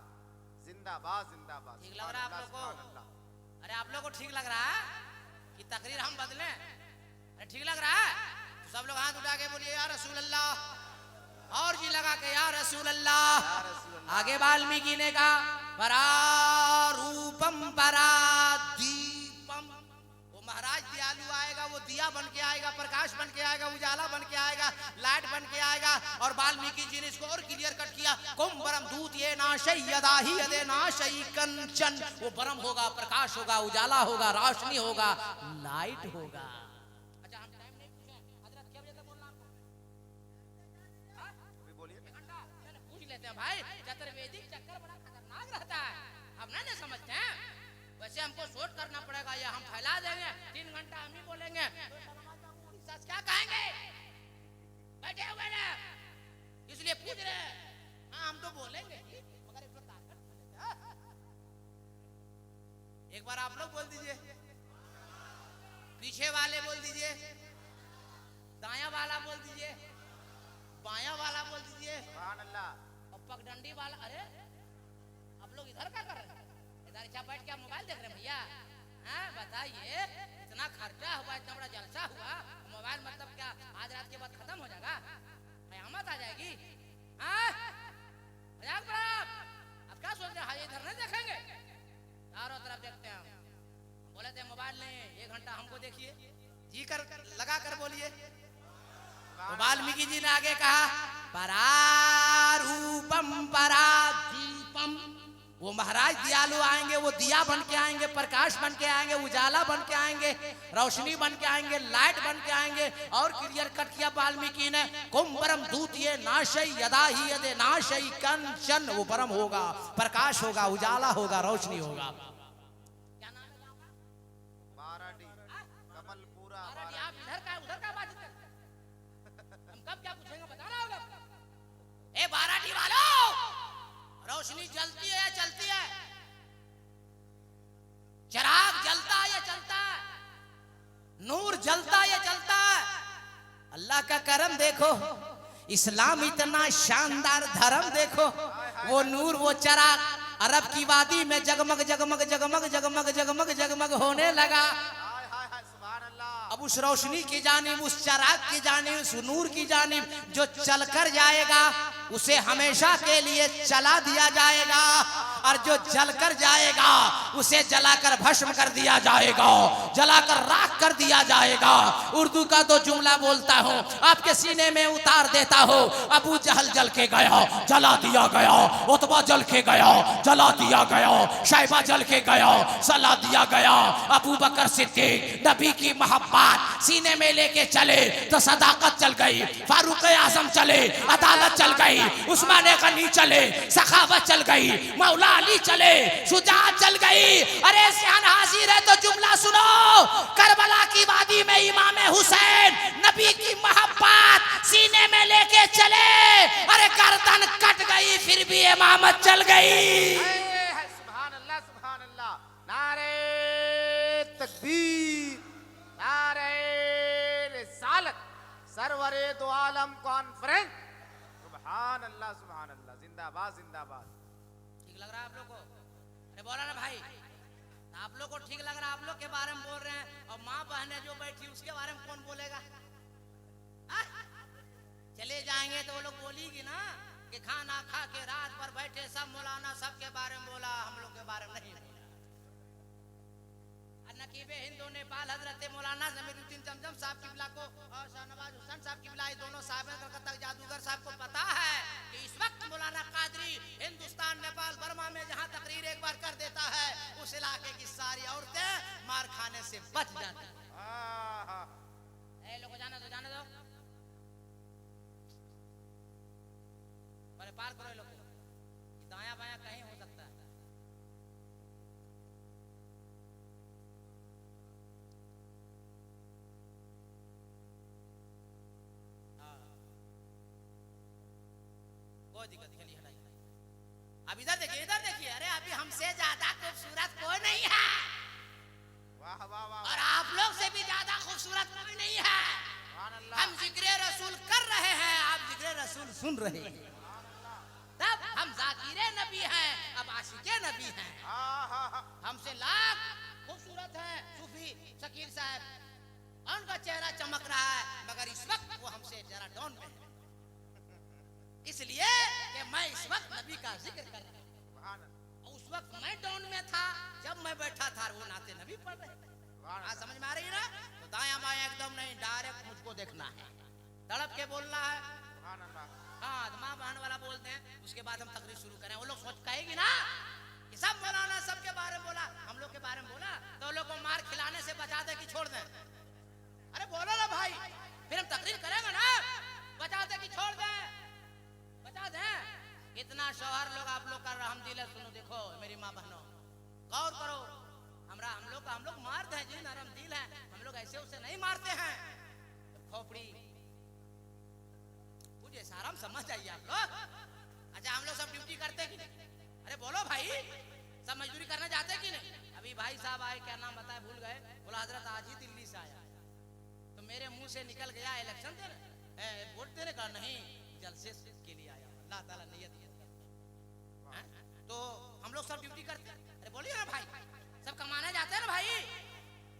[SPEAKER 2] जिंदाबाद जिंदाबाद।
[SPEAKER 3] ठीक लग रहा है आप लोगों को? अरे आप लोगों को ठीक लग रहा है कि तकरीर हम बदलें? अरे ठीक लग रहा है? सब लोग हाथ उठा के बोलिए या रसूल अल्लाह, और जी लगा के या रसूल अल्लाह। आगे वाल्मीकि ने कहा परारूपम परादीपम, वो महाराज दयालु आएगा, वो दिया बन के आएगा, प्रकाश बन के आएगा, उजाला बन के आएगा, लाइट बन के आएगा। और वाल्मीकि जी ने इसको और क्लियर कट किया, कुम बरम दूत ये नाशई यदाही यदे नाशई कंचन, वो बरम होगा, प्रकाश होगा, उजाला होगा, रोशनी होगा, लाइट होगा। अच्छा हम टाइम नहीं पूछे, हजरत क्या बजे तक बोलना आपको? भाई चतुर्वेदिक चक्कर बड़ा खतरनाक रहता है, अब नहीं समझते हैं। वैसे हमको शोध करना पड़ेगा, या हम फैला देंगे 3 घंटा हम ही बोलेंगे तो सच क्या कहेंगे, बैठे हुए ना इसलिए पूछ रहे हैं। हाँ हम तो बोलेंगे मगर एक ताकत। एक बार आप लोग बोल दीजिए, पीछे वाले बोल दीजिए, दाया वाला बोल दीजिए, बाया वाला बोल दीजिए,
[SPEAKER 2] सुभान अल्लाह।
[SPEAKER 3] और पगडंडी वाला। अरे आप लोग इधर क्या कर रहे हैं, इधर क्या बैठ के मोबाइल देख रहे हैं भैया? हाँ बताइए, इतना खर्चा हुआ, इतना बड़ा जलसा हुआ, मोबाइल मतलब क्या आज रात के बाद खत्म हो जाएगा, कयामत आ जाएगी? हाँ मजाक बड़ा, अब क्या सोच रहे हैं? हाँ इधर नहीं देखेंगे, चारों तरफ देखते हैं। हम बोले थे मोबाइल नहीं, 1 घंटा हमको देखिए, जी कर लगा कर बोलिए। तो वाल्मीकि जी ने आगे कहा परारूपम परादीपम, वो महाराज दयालु आएंगे, वो दिया बन के आएंगे, प्रकाश बन के आएंगे, उजाला बन के आएंगे, रोशनी बन के आएंगे, लाइट बन के आएंगे। और क्लियर कट किया वाल्मीकि ने, कुंभरम दूतीय नाशय यदा ही यदे नाशय कंचन, वो परम होगा, प्रकाश होगा, उजाला होगा, रोशनी होगा। क्या नाम है आपका?
[SPEAKER 2] बाराडी कमलपुरा।
[SPEAKER 3] बाराडी। आप इधर का उधर का बात करते हैं, हम कब क्या पूछेंगे बताना होगा। ए बाराडी वालों, रोशनी जलती है या चलती है? चिराग जलता है या चलता है? नूर जलता है या चलता है? अल्लाह का करम देखो, इस्लाम इतना शानदार धर्म देखो, वो नूर वो चिराग अरब की वादी में जगमग जगमग जगमग जगमग जगमग जगमग होने लगा।
[SPEAKER 2] हाय हाय हाय सुभान अल्लाह।
[SPEAKER 3] अब उस रोशनी की जानिब, उस चिराग की जानिब, उस नूर की जानिब जो चलकर जाएगा उसे हमेशा के लिए चला दिया जाएगा, और जो जलकर जाएगा उसे जलाकर भस्म कर दिया जाएगा, जलाकर राख कर दिया जाएगा। उर्दू का तो जुमला बोलता हूँ, आपके सीने में उतार देता हूँ। अबू जहल जल के गया, जला दिया गया, उतबा जल के गया, जला दिया गया, शैबा जल के गया, जला दिया गया। अबू बकर सिद्दीक नबी की मोहब्बत सीने में लेके चले तो सदाकत चल गई, फारूक आजम चले अदालत चल गई, उस्मान गनी चले सखावत चल गई, मौला अली चले शुजाअत चल गई। अरे सियान हाजिर है तो जुमला सुनो, करबला की वादी में इमाम हुसैन नबी की मोहब्बत सीने में लेके चले, अरे गर्दन कट गई फिर भी इमामत चल गई।
[SPEAKER 2] सुभान अल्लाह सुभान अल्लाह। नारे तकबीर, नारे रिसालत, सरवरे दो आलम कॉन्फ्रेंस। सुभान अल्लाह सुभान अल्लाह। जिंदाबाद जिंदाबाद।
[SPEAKER 3] ठीक लग रहा है आप लोग को? अरे बोला ना भाई, आप लोग को ठीक लग रहा है? आप लोग के बारे में बोल रहे हैं, और माँ बहनें जो बैठी उसके बारे में कौन बोलेगा? चले जाएंगे तो वो लोग बोलेगी ना कि खाना खा के रात पर बैठे सब मौलाना सबके बारे में बोला, हम लोग के बारे में नहीं बोला। नकीबे हिंदू नेपाल हजरत मौलाना जमीरुद्दीन जमजम साहब किबला को और शाहनवाज हुसैन साहब किबला, ये दोनों साहब कलकत्ता के जादूगर साहब को पता है कि इस वक्त मौलाना कादरी हिंदुस्तान नेपाल बर्मा में जहां तकरीर एक बार कर देता है, उस इलाके की सारी औरतें मार खाने से बच जाती हैं। लोगों जाने दो, जाने दो, पार करो लोग, दाया बाया कहीं हो सकता है। कोई दिक्कत नहीं, हटाइए। अब इधर देखिए, इधर देखिए, अरे अभी हमसे ज्यादा खूबसूरत कोई नहीं है,
[SPEAKER 2] वाह वाह वाह।
[SPEAKER 3] और आप लोग से भी ज्यादा खूबसूरत कोई नहीं है। हम जिक्र रसूल कर रहे हैं, आप जिक्र रसूल सुन रहे हैं। तब हम जाकिरे नबी हैं, अब आशिके नबी हैं। हमसे लाख खूबसूरत हैं सूफी शकील साहब, उनका चेहरा चमक रहा है, मगर इस वक्त वो हमसे जरा डाउन में है, इसलिए कि मैं इस वक्त नबी का जिक्र कर रहा हूँ। उस वक्त मैं डाउन में था, जब मैं बैठा था वो नाते नबी पढ़ रहे थे। समझ में आ रही है ना? तो दाया बाया एकदम नहीं, डायरेक्ट मुझको देखना है, तड़प के बोलना है। हाँ, माँ बहन वाला बोलते हैं, उसके बाद हम तकरीर शुरू करें। वो लोग सोच कहेगी ना कि सब मौलाना सबके बारे में बोला, हम लोग के बारे में बोला, तो लोग को मार खिलाने से बचा दे कि छोड़ दे। अरे बोलो ना भाई, फिर हम तकरीर करेंगे ना, बचा दे कि छोड़ दे, बचा दे। इतना शौहर लोग आप लोग का रहम दिल है। सुनो देखो मेरी माँ बहनों, गौर करो, हम लोग मर्द हैं जी, नरम दिल है, हम लोग ऐसे उसे नहीं मारते हैं। खोपड़ी मुझे साराम समझ जाइए आप लोग। अच्छा हम लोग सब ड्यूटी करते कि नहीं? अरे बोलो भाई, सब मजदूरी करने जाते कि नहीं? अभी भाई साहब आए, क्या नाम बताए भूल गए, बोला हजरत आज ही दिल्ली से आया, तो मेरे मुंह से निकल गया इलेक्शन देने, वोट देने का नहीं, जलसे के लिए आया, अल्लाह ताला नियत दिया। तो हम लोग सब ड्यूटी करते हैं। अरे बोलिए ना भाई, सब कमाने जाते हैं ना भाई।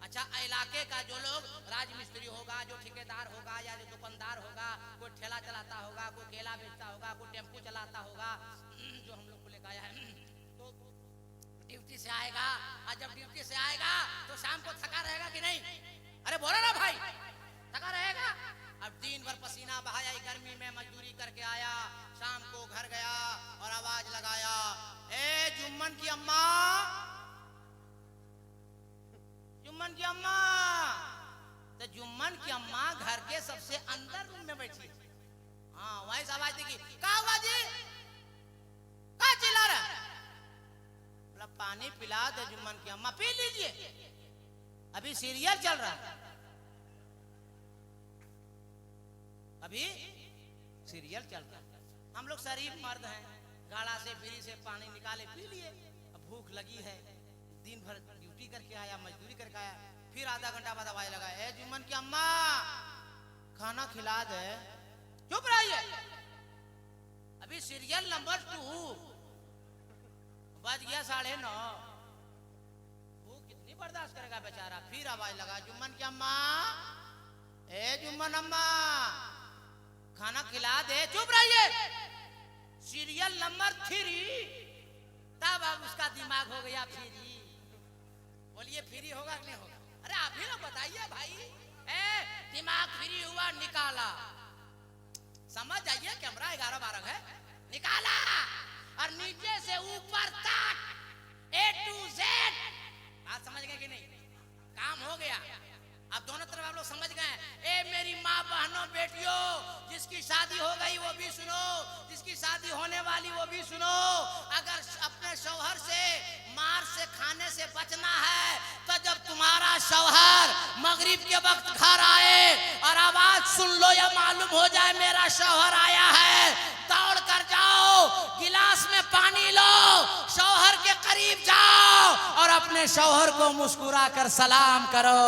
[SPEAKER 3] अच्छा इलाके का जो लोग राजमिस्त्री होगा, जो ठेकेदार होगा, या जो दुकानदार होगा, कोई ठेला चलाता होगा, कोई केला बेचता होगा, कोई टेम्पू चलाता होगा, जो हम लोग को लेकर आया है, तो ड्यूटी से आएगा, और जब ड्यूटी से आएगा तो शाम को थका रहेगा कि नहीं? अरे बोलो ना भाई, थका रहेगा। अब दिन भर पसीना बहाया, गर्मी में मजदूरी करके आया, शाम को घर गया और आवाज लगाया, ए जुम्मन की अम्मा, जुम्मन की अम्मा। तो जुम्मन की अम्मा घर के सबसे अंदर रूम में बैठी, हाँ वहीं से आवाज देखी, क्या हुआ जी, क्या चिल्ला रहा? बोला पानी पिला दे जुम्मन की अम्मा। पी लीजिए, अभी सीरियल चल रहा है, अभी सीरियल चल रहा है। हम लोग शरीफ मर्द हैं, गाड़ा से बीड़ी से पानी निकाले पी लिए। अब भूख लगी है, दिन भर ड्यूटी करके आया, मजदूरी करके आया, फिर आधा घंटा बाद आवाज लगा, ए जुम्मन की अम्मा खाना खिला दे। चुप रहिए, अभी सीरियल नंबर 2 बज गया 9:30। वो कितनी बर्दाश्त करेगा बेचारा। फिर आवाज लगा, जुम्मन की अम्मा, ए जुम्मन अम्मा खाना खिला दे। चुप रहिए, सीरियल नंबर 3। तब अब उसका दिमाग हो गया फ्री। बोलिए फ्री होगा कि नहीं होगा? अरे आप ही लोग बताइए भाई। दिमाग फ्री हुआ, निकाला, समझ जाइए कैमरा 11-12 है, निकाला और नीचे से ऊपर तक A to Z। बात समझ गए कि नहीं? काम हो गया। अब दोनों तरफ आप लोग समझ गए। ए मेरी माँ बहनों बेटियों, जिसकी शादी हो गई वो भी सुनो, जिसकी शादी होने वाली वो भी सुनो। अगर अपने शौहर से मार से खाने से बचना है तो जब तुम्हारा शौहर मगरिब के वक्त घर आए और आवाज सुन लो या मालूम हो जाए मेरा शौहर आया है, दौड़ कर जाओ, गिलास में पानी लो, शौहर के करीब जाओ और अपने शौहर को मुस्कुरा कर सलाम करो।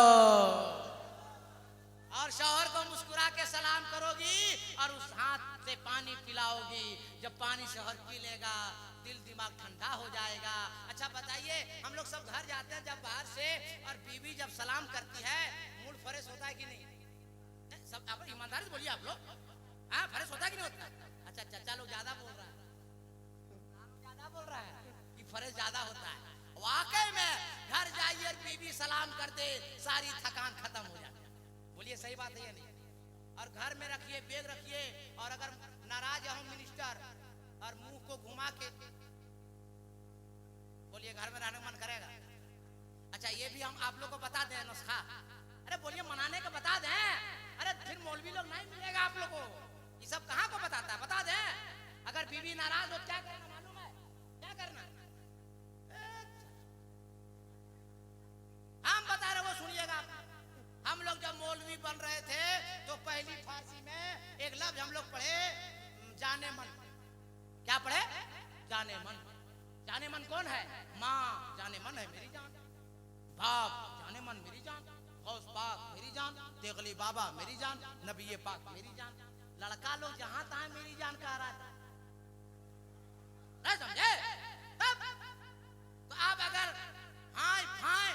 [SPEAKER 3] और शौहर को मुस्कुरा के सलाम करोगी और उस हाथ से पानी पिलाओगी। जब पानी शौहर पी लेगा, दिल दिमाग ठंडा हो जाएगा। अच्छा बताइए, हम लोग सब घर जाते हैं जब बाहर से, और बीवी जब सलाम करती है, मूड फ्रेश होता है कि नहीं? सब आप ईमानदारी से बोलिए आप लोग, हाँ फ्रेश होता है कि नहीं होता? अच्छा चाचा लोग ज्यादा बोल रहा है कि फ्रेश ज्यादा होता है। वाकई में घर जाइए, बीवी सलाम कर दे, सारी थकान खत्म हो जाती है। बोलिए सही बात है या नहीं? और घर में रखिए, बैग रखिए, और अगर नाराज हो मिनिस्टर और मुंह को घुमा के, बोलिए घर में रहने मन करेगा? अच्छा ये भी हम आप लोग को बता दें नुस्खा। अरे बोलिए मनाने का बता दें। अरे फिर मौलवी लोग नहीं मिलेगा आप लोग को। ये सब कहाँ को बताता है? बता दें। अगर बीवी नाराज हो क्या करना मालूम है? क्या करना? हम बता रहे, वो सुनिएगा। हम लोग जब मौलवी बन रहे थे तो पहली फारसी में एक लफ्ज हम लोग पढ़े, जाने मन। क्या पढ़े? जाने मन। जाने मन कौन है? माँ जाने मन है मेरी जान, बाप जाने मन मेरी जान, गौस पाक मेरी जान, देगली बाबा मेरी जान, नबी पाक मेरी जान। लड़का लोग जहां तहां मेरी जान कह रहा था, नहीं समझे? तो आप अगर हाय फाय,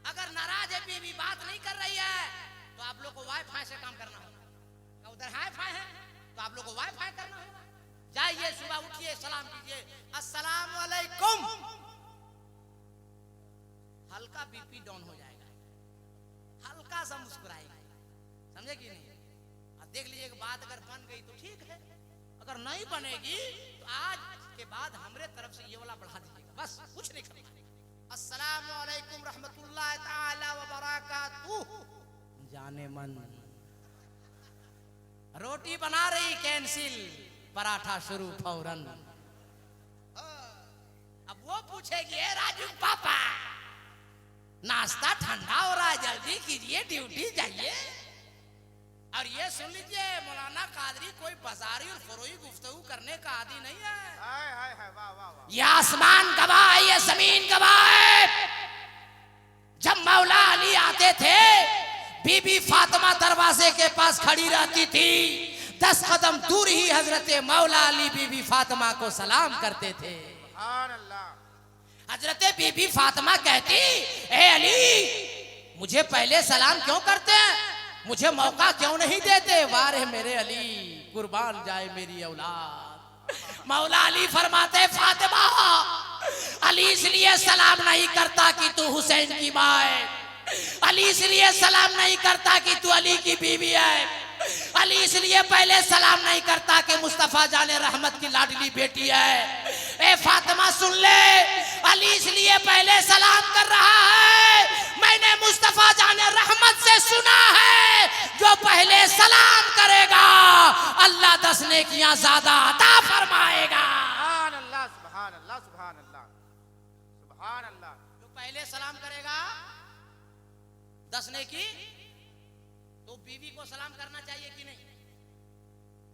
[SPEAKER 3] अगर नाराज है बीवी, बात नहीं कर रही है, तो आप लोग को वाईफाई से काम करना होगा। उधर हाय फाय है तो आप लोग को वाईफाई करना होगा। जाइए सुबह उठिए, सलाम कीजिए, अस्सलाम वालेकुम। हल्का बीपी डाउन हो जाएगा, हल्का सा मुस्कुराएगा, समझे कि नहीं? अब देख लीजिए बात अगर बन गई तो ठीक है, अगर नहीं बनेगी तो आज के बाद हमरे तरफ से ये वाला बढ़ा दीजिएगा, बस कुछ नहीं करना। अस्सलाम वालेकुम रहमतुल्लाह ताला व बरकातुहू। जाने मन। रोटी बना रही कैंसिल, पराठा शुरू फौरन। वो पूछेगी ए राजू पापा नाश्ता ठंडा हो रहा है जल्दी कीजिए ड्यूटी जाइए। और ये सुन लीजिए मौलाना कादरी कोई बाजारी और फरोई गुफ्तगू करने का आदी नहीं है।
[SPEAKER 2] हाय हाय हाय वाह वाह वाह।
[SPEAKER 3] ये आसमान गवाह है, ये जमीन गवाह है। जब मौला अली आते थे बीबी फातिमा दरवाजे के पास खड़ी रहती थी, 10 कदम दूर ही हजरत मौला अली बीबी फातिमा को सलाम करते थे।
[SPEAKER 2] सुभान अल्लाह।
[SPEAKER 3] हजरत बीबी फातिमा कहती ए अली मुझे पहले सलाम क्यों करते हैं, मुझे मौका क्यों नहीं देते। वारे मेरे अली कुर्बान जाए मेरी औलाद। मौला अली फरमाते फातिमा अली इसलिए सलाम नहीं करता कि तू हुसैन की माँ है, अली इसलिए सलाम नहीं करता कि तू अली की बीवी है, अली इसलिए पहले सलाम नहीं करता कि मुस्तफा जाने रहमत की लाडली बेटी है। ए फातिमा सुन ले, अली इसलिए पहले सलाम कर रहा है, मैंने मुस्तफा जाने रहमत से सुना है जो पहले सलाम करेगा अल्लाह 10 नेकियां ज्यादा अता फरमाएगा।
[SPEAKER 2] सुभान अल्लाह सुभान अल्लाह सुभान अल्लाह सुभान अल्लाह।
[SPEAKER 3] जो पहले सलाम करेगा 10 नेकी, तो बीवी को सलाम करना चाहिए कि नहीं।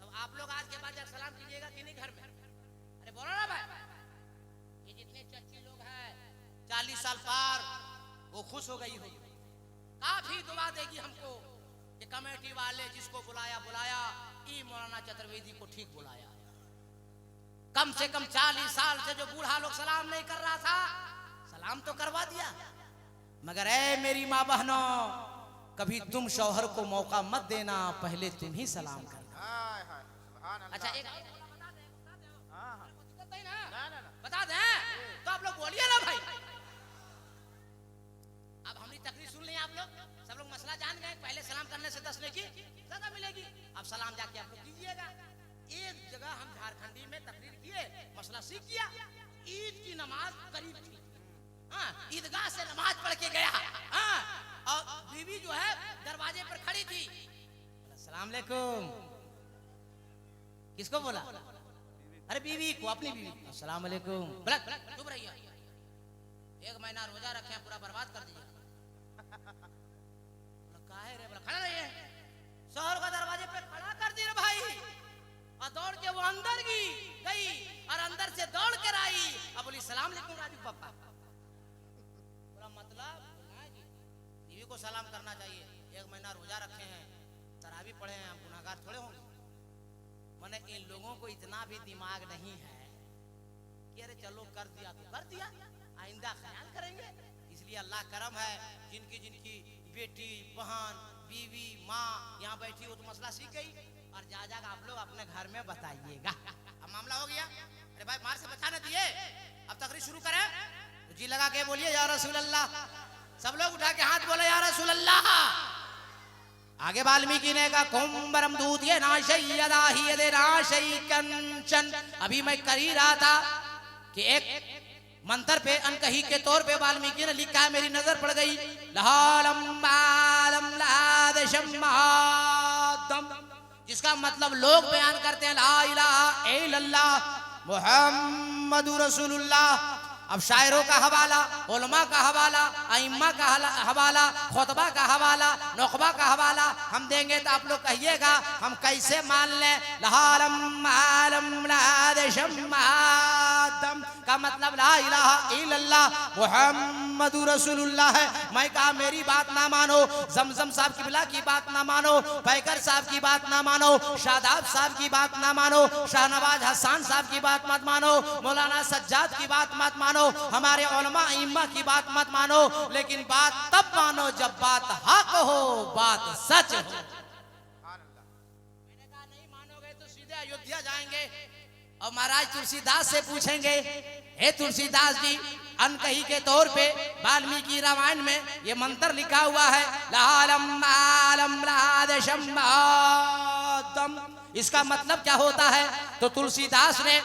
[SPEAKER 3] तो आप लोग आज के बाद जब सलाम कीजिएगा कि नहीं घर में, अरे बोलो ना भाई। ये जितने चच्ची लोग हैं 40 साल पार, वो खुश हो गई होगी, काफी दुआ देगी हमको कि कमेटी वाले जिसको बुलाया ई मौलाना चतुर्वेदी को ठीक बुलाया। कम से कम 40 साल से जो बूढ़ा लोग सलाम नहीं कर रहा था, सलाम तो करवा दिया। मगर ए मेरी माँ बहनों, कभी तुम शौहर को मौका मत देना, पहले तुम ही सलाम करना।
[SPEAKER 2] हाय हाय सुभान अल्लाह।
[SPEAKER 3] अच्छा एक
[SPEAKER 2] हाँ हाँ
[SPEAKER 3] बता दें तो आप लोग बोलिए ना भाई। अब हमारी तकरीर सुन ली आप लोग, सब लोग मसला जान गए, पहले सलाम करने से 10 नेकी ज्यादा मिलेगी। अब सलाम जाके आप लोग कीजिएगा। एक जगह हम झारखंडी में तकरीर किए, मसला सीख किया, ईद की नमाज करीब थी, हाँ ईदगाह से नमाज पढ़ के गया, हाँ और बीवी जो है दरवाजे पर खड़ी थी, अस्सलाम वालेकुम। किसको बोला, अरे बीवी को, अपनी बीवी। अस्सलाम वालेकुम। बोला चुप रहिए, 1 महीना रोजा रखे पूरा बर्बाद कर दिया। काहे रे, बोला खड़ा रहिए। शहर का दरवाजे पे खड़ा कर दिया भाई, और दौड़ के वो अंदर गई और अंदर से दौड़ कर आई और बोली सलाम वालेकुम राजू पापा। पूरा मतलब बीवी को सलाम करना चाहिए। 1 महीना रोजा रखे हैं, तरावी पढ़े हैं, हम गुनाहगार थोड़े होंगे। मैंने इन लोगों को इतना भी दिमाग नहीं है कि अरे चलो कर दिया तो कर दिया, आइंदा ख्याल करेंगे। इसलिए अल्लाह करम है, जिनकी बेटी बहन बीवी माँ यहाँ बैठी हो तो मसला सीख गई, और जा आप लोग अपने घर में बताइएगा। अब मामला हो गया, अरे भाई मार से बचा न दिए, अब तकरीर शुरू करें तो जी लगा के बोलिए या रसूल अल्लाह। सब लोग उठा के हाथ बोले या रसूल अल्लाह। आगे वाल्मीकि ने कहा कुंभरम दूत ये नाशयदा ही यदे नाशयी कंचन। अभी मैं कर ही रहा था कि एक मंत्र पे अनकही के तौर पे वाल्मीकि ने लिखा है, मेरी नजर पड़ गई। लहालम आलम लादशम महादम, जिसका मतलब लोग बयान करते हैं ला इलाहा इल्लल्लाह मुहम्मदुर रसूलुल्लाह। अब शायरों का हवाला, उलमा का हवाला, अइम्मा का हवाला, खुतबा का हवाला, नुखबा का हवाला हम देंगे तो आप लोग कहिएगा हम कैसे मान लें। लहालम आलम लादशम आदम का मतलब ला इलाहा इल्लल्लाह मुहम्मदुर रसूलुल्लाह है। मैं कहा मेरी बात ना मानो, जमजम साहब किबला की बात ना मानो, पैकर साहब की बात ना मानो, शादाब साहब की बात ना मानो, शाहनवाज हसन साहब की बात मत मानो, मौलाना सज्जाद की बात मत मानो, हमारे उलमा इम्मा की बात मत मानो, लेकिन बात तब मानो जब बात हक हो, बात सच हो। मैंने कहा नहीं मानोगे तो सीधे अयोध्या जाएंगे और महाराज तुलसीदास से पूछेंगे, हे तुलसीदास जी अनकही के तौर पे वाल्मीकि रामायण में ये मंत्र लिखा हुआ है लालम आलम लादशम आदम, इसका मतलब क्या होता है। तो तुलसीदास ने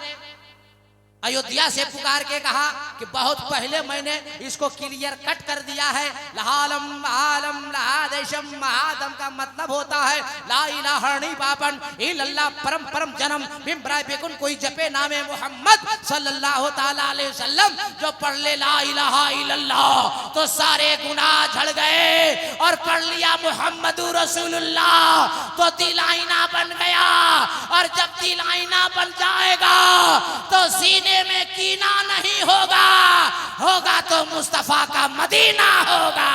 [SPEAKER 3] अयोध्या से पुकार के कहा कि बहुत पहले मैंने इसको क्लियर कट कर दिया है। लालम आलम लाद महादेशम महादम का मतलब होता है ला इलाहा बाबन इल्लल्लाह परम परम जन्म बिम्बराय बेकुन कोई जपे नामे मोहम्मद सल्लल्लाहु ताला अलैहि वसल्लम जो पढ़ ले ला इलाहा इल्लल्लाह तो सारे गुनाह झड़ गए और पढ़ लिया मुहम्मदुर रसूलुल्लाह तो दिल आईना बन गया और जब दिल आईना बन जाएगा तो सीने में कीना नहीं होगा होगा तो मुस्तफा का मदीना होगा।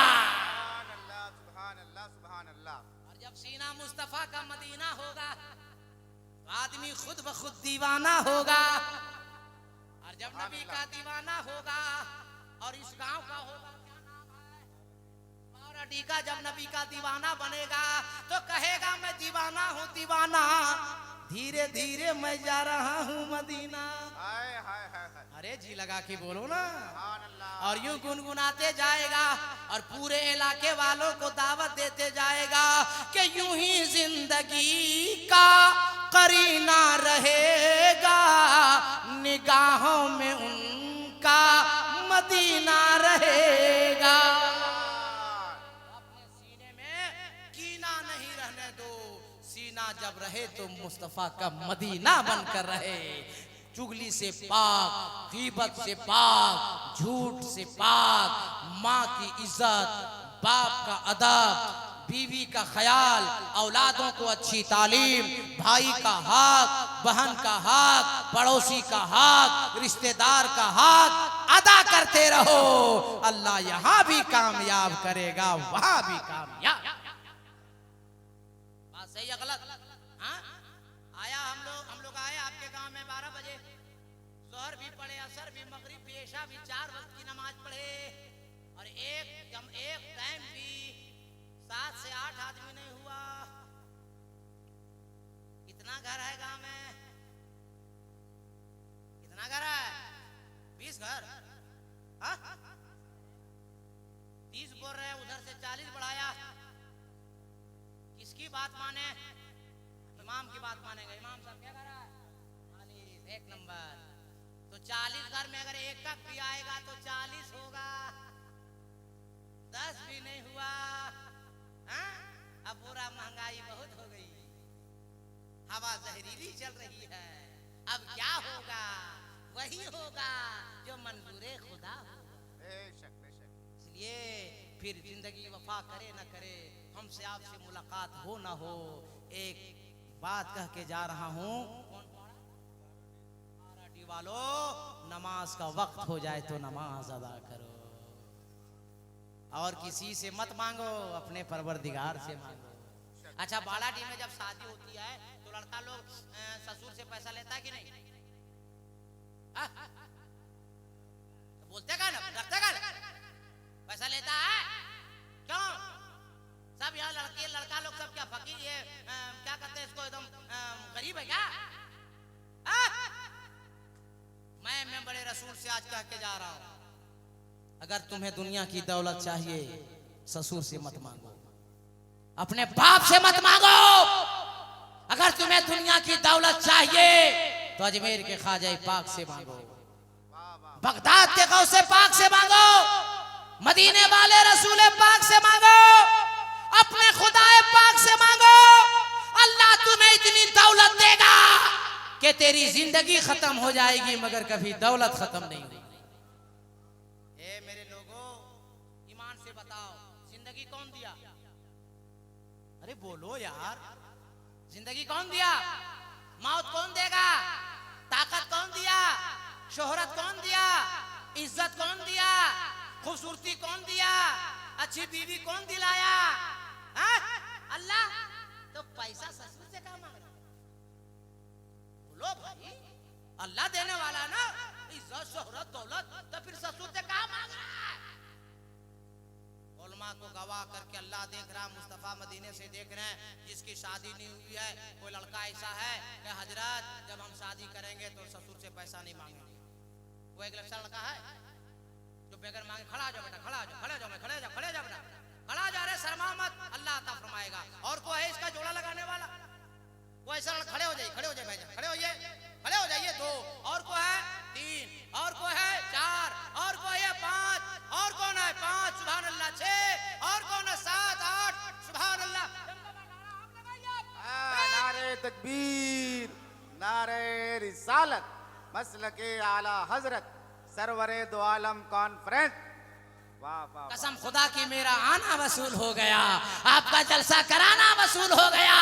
[SPEAKER 2] सुभान अल्लाह सुभान अल्लाह।
[SPEAKER 3] और जब सीना मुस्तफा का मदीना होगा तो आदमी खुद ब खुद दीवाना होगा और जब नबी का दीवाना होगा और इस गांव का होगा क्या नाम है बावराडी का, जब नबी का दीवाना बनेगा तो कहेगा मैं दीवाना हूँ दीवाना धीरे धीरे मैं जा रहा हूँ मदीना।
[SPEAKER 2] हाय हाय हाय हाय।
[SPEAKER 3] अरे जी लगा के बोलो ना।
[SPEAKER 2] सुभान अल्लाह।
[SPEAKER 3] और यूं गुनगुनाते जाएगा और पूरे इलाके वालों को दावत देते जाएगा कि यूं ही जिंदगी का करीना रहेगा निगाहों में उनका मदीना रहेगा। अपने सीने में कीना नहीं रहने दो, सीना जब रहे तो मुस्तफा का मदीना बनकर रहे। चुगली से पाक, गीबत से पाक, झूठ से पाक, माँ की इज्जत, बाप का अदब, बीवी का ख्याल, औलादों को अच्छी तालीम, भाई का हक, बहन का हक, पड़ोसी का हक, रिश्तेदार का हक अदा करते रहो। अल्लाह यहाँ भी कामयाब करेगा वहां भी कामयाब। बात सही है गलत? हाँ आया हम लोग आए आपके गांव में 12 बजे, जोहर भी पढ़े, असर भी, मगरिब भी, इशा भी, 4 वक्त की नमाज पढ़े और एक टाइम भी 7 से 8 आदमी नहीं हुआ। कितना घर है गांव में? कितना घर है? 20 घर। हाँ 30 बोल रहे हैं, उधर से 40 बढ़ाया। किसकी बात माने? इमाम की बात मानेगा। इमाम साहब क्या कर रहा है? 1 नंबर। तो 40 घर में अगर एक का भी आएगा तो 40 होगा, 10 भी नहीं हुआ। हाँ? अब पूरा महंगाई बहुत हो गई, हवा जहरीली चल रही है। अब क्या होगा? वही होगा जो मंजूरे खुदा होगा।
[SPEAKER 2] बेशक बेशक।
[SPEAKER 3] इसलिए फिर जिंदगी वफा करे न करे, हमसे आपसे मुलाकात हो ना हो, एक बात कह के जा रहा हूँ वालों, नमाज का वक्त हो जाए तो नमाज अदा करो और किसी से मत मांगो, अपने परवरदिगार से मांगो। अच्छा बालाडी में जब शादी होती है तो लड़का लोग ससुर से पैसा लेता है कि नहीं? तो बोलते का ना, रखते का पैसा लेता है क्यों? सब यहाँ लड़का लोग सब क्या फकीर, ये क्या कहते हैं इसको, एकदम गरीब है क्या? मैं बड़े रसूल से आज कह के जा रहा हूं, अगर तुम्हें दुनिया की दौलत चाहिए ससुर से मत मांगो, अपने बाप से मत मांगो। अगर तुम्हें दुनिया की दौलत चाहिए तो अजमेर के ख्वाजा पाक से मांगो, बगदाद के गौसे पाक से मांगो, मदीने वाले रसूल पाक से मांगो, अपने खुदाए पाक से मांगो। अल्लाह तुम्हें इतनी दौलत देगा कि तेरी जिंदगी खत्म हो जाएगी मगर कभी दौलत खत्म नहीं होगी। ए मेरे लोगों, ईमान से बताओ जिंदगी कौन दिया? अरे बोलो यार, जिंदगी कौन दिया? मौत कौन देगा? ताकत कौन दिया? शोहरत कौन दिया? इज्जत कौन दिया? खूबसूरती कौन दिया? अच्छी बीवी कौन दिलाया? अल्लाह। तो पैसा ससुर से कहाँ मांग रहा? बोलो भाई, अल्लाह देने वाला ना, इज्जत शोहरत दौलत, तो फिर ससुर से कहाँ मांग रहा है? उलमा को गवाह करके अल्लाह देख रहा, मुस्तफा मदीने से देख रहे हैं, जिसकी शादी नहीं हुई है, कोई लड़का ऐसा है कि हजरत जब हम शादी करेंगे तो ससुर से पैसा नहीं मांगेंगे। वो एक लड़का है जो बगैर मांगे खड़ा जाओ बेटा, खड़ा जाओ, खड़े जाओ, खड़े जाओ, खड़े जाओ बेटा, खड़ा जा रहे, शर्मा मत, अल्लाह अता फरमाएगा। और कोई है इसका जोड़ा लगाने वाला? वो ऐसा खड़े हो जाइए, खड़े हो जाइए भाई, खड़े होइए, खड़े हो जाइए। 2 और कोई है 3 और कोई है 4 और कोई है 5 और कौन है 5 सुभान अल्लाह 6 और कौन है 7 8
[SPEAKER 2] तकबीर, नारे रिसालत, मसलके आला हजरत, सरवरे दो आलम कॉन्फ्रेंस। वाह वाह,
[SPEAKER 3] कसम खुदा की मेरा आना वसूल हो गया, आपका जलसा कराना वसूल हो गया।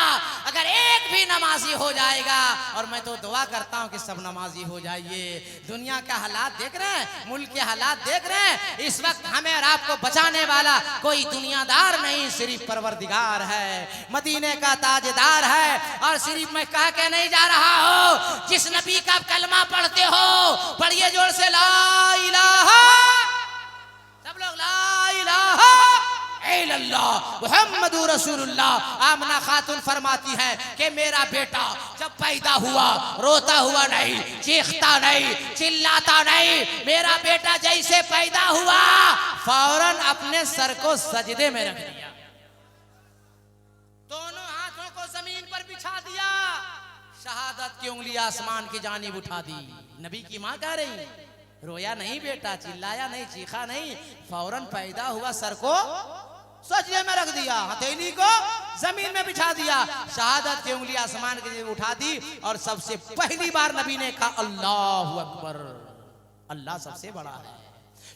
[SPEAKER 3] अगर एक भी नमाजी हो जाएगा, और मैं तो दुआ करता हूं कि सब नमाजी हो जाइए। दुनिया का हालात देख रहे हैं, मुल्क के हालात देख रहे हैं। इस वक्त हमें और आपको बचाने वाला कोई दुनियादार नहीं, सिर्फ परवरदिगार है, मदीने का ताजदार है। और सिर्फ मैं कह के नहीं जा रहा हूं, जिस नबी का कलमा पढ़ते हो, पढ़िए जोर से ला इलाहा, सब लोग ला इलाहा इल्लल्लाह मुहम्मदुर रसूलुल्लाह। आमना खातून फरमाती हैं कि मेरा बेटा जब पैदा हुआ रोता हुआ नहीं, चीखता नहीं, चिल्लाता नहीं। मेरा बेटा जैसे पैदा हुआ फौरन अपने सर को सजदे में रख दिया, दोनों हाथों को जमीन पर बिछा दिया, शहादत की उंगली आसमान की जानिब उठा दी। नबी की मां कह रही, रोया नहीं बेटा, चिल्लाया नहीं, चीखा नहीं, फौरन पैदा हुआ सर को सजदे में रख दिया, हथेली को जमीन में बिछा दिया, शहादत की उंगली आसमान की उठा दी। और सबसे पहली बार नबी ने कहा अल्लाहु अकबर, अल्लाह सबसे बड़ा है।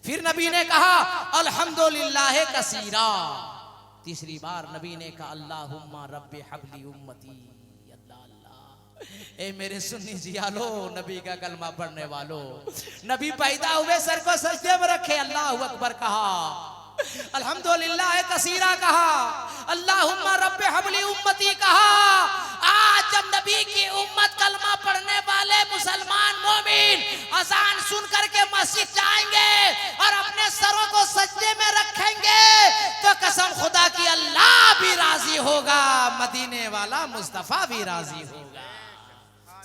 [SPEAKER 3] फिर नबी ने कहा अल्हम्दुलिल्लाह कसीरा। तीसरी बार नबी ने कहा अल्लाहुम्मा रब्बि हबली उम्मती। ए मेरे सुन्नी जियालो, नबी का कलमा पढ़ने वालों, नबी पैदा हुए सर को सजदे में रखे, अल्लाहु अकबर कहा, अल्हम्दुलिल्लाह कसीरा कहा, अल्लाहुम्मा रब्बि हबली उम्मती कहा। आज जब नबी की उम्मत कलमा पढ़ने वाले मुसलमान मोमिन अजान सुन करके मस्जिद जाएंगे और अपने सरों को सजदे में रखेंगे, तो कसम खुदा की अल्लाह भी राजी होगा, मदीने वाला मुस्तफा भी राजी होगा।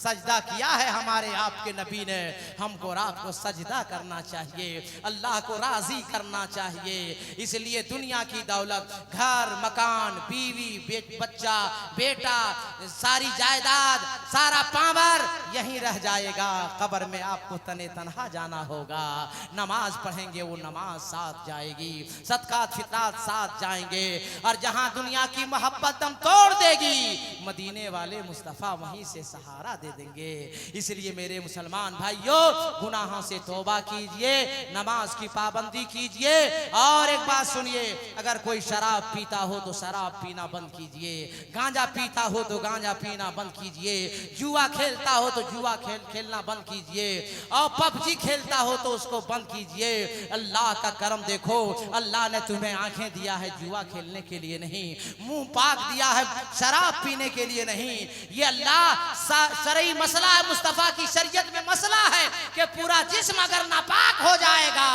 [SPEAKER 3] सजदा किया है हमारे आपके नबी ने, हमको और आपको सजदा करना चाहिए, अल्लाह को राजी करना चाहिए। इसलिए दुनिया की दौलत, घर मकान, बीवी बच्चा बेटा, सारी जायदाद, सारा पावर यहीं रह जाएगा, कब्र में आपको तने तनहा जाना होगा। नमाज पढ़ेंगे वो नमाज साथ जाएगी, सदकात फितरात साथ जाएंगे, और जहां दुनिया की मोहब्बत दम तोड़ देगी, मदीने वाले मुस्तफा वहीं से सहारा दे देंगे। इसलिए मेरे मुसलमान भाइयों, गुनाहों से तौबा कीजिए, नमाज की पाबंदी कीजिए। और एक बात सुनिए, अगर कोई शराब पीता हो तो शराब पीना बंद कीजिए, गांजा पीता हो तो गांजा पीना बंद कीजिए, जुआ खेलता हो तो जुआ खेलना बंद कीजिए, और पबजी खेलता हो तो उसको बंद कीजिए। अल्लाह का करम देखो, अल्लाह ने तुम्हें आंखें दिया है जुआ खेलने के लिए नहीं, मुंह पाक दिया है शराब पीने के लिए नहीं। ये अल्लाह शरई मसला है, मुस्तफा की शरीयत में मसला है कि पूरा जिस्म अगर नापाक हो जाएगा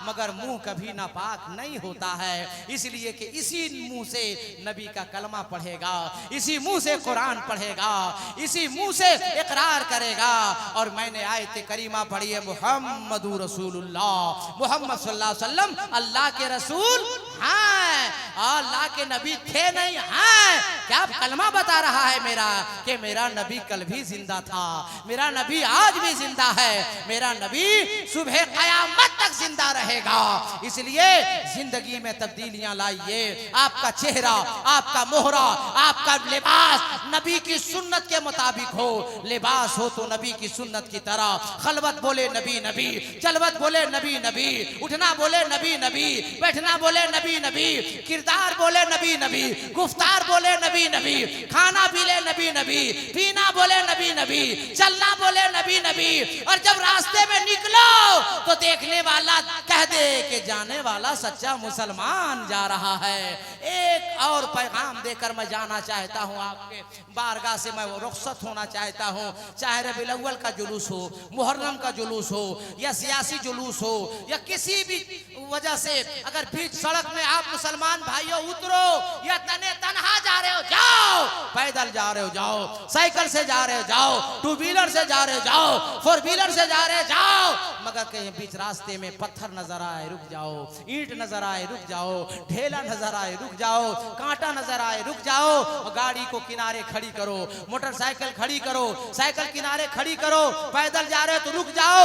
[SPEAKER 3] मगर मुंह कभी नापाक नहीं होता है। इसलिए कि इसी मुंह से नबी का कलमा पढ़ेगा, इसी मुंह से कुरान पढ़ेगा, इसी मुंह से इकरार करेगा। और मैंने आयत करीमा पढ़ी है, मुहम्मदुर रसूलुल्लाह, मुहम्मद सल्लल्लाहु अलैहि वसल्लम अल्लाह के रसूल हैं, अल्लाह के नबी थे नहीं हैं। क्या कलमा बता रहा है मेरा कि मेरा नबी कल भी जिंदा था, मेरा नबी आज भी जिंदा है, मेरा नबी सुबह कयामत तक जिंदा रहेगा। इसलिए जिंदगी में तब्दीलियां लाइए, आपका चेहरा, आपका मोहरा, आपका लिबास नबी की सुन्नत के मुताबिक हो। लिबास हो तो नबी की सुन्नत की तरह, खलवत बोले नबी नबी, जलवत बोले नबी नबी, उठना बोले नबी नबी, बैठना बोले नबी नबी, किरदार बोले नबी नबी, गुफ्तार बोले नबी नबी, खाना पीले नबी नबी, पीना बोले नबी नबी, चलना बोले नबी नबी। और जब रास्ते में निकलो तो देखने वाला कह दे कि जाने वाला सच्चा मुसलमान जा रहा है। एक और पैगाम देकर मैं जाना चाहता हूँ, आपके बारगाह से मैं रुखसत होना चाहता हूँ। चाहे रबीउल अव्वल का जुलूस हो, मुहर्रम का जुलूस हो, या सियासी जुलूस हो, या किसी भी वजह से अगर बीच सड़क में आप मुसलमान भाइयों उतरो, या तने तनहा जा रहे हो जाओ, पैदल जा रहे हो जाओ, साइकिल से जा रहे हो जाओ, टू व्हीलर से जा रहे हो जाओ, फोर व्हीलर से जा रहे हो जाओ, मगर कहीं बीच रास्ते में पत्थर नजर आए रुक जाओ, ईंट नजर आए रुक जाओ, ढेला नजर आए रुक जाओ, कांटा नजर आए रुक जाओ, गाड़ी को किनारे खड़ी करो, मोटरसाइकिल खड़ी करो, साइकिल किनारे खड़ी करो, पैदल जा रहे हो तो रुक जाओ।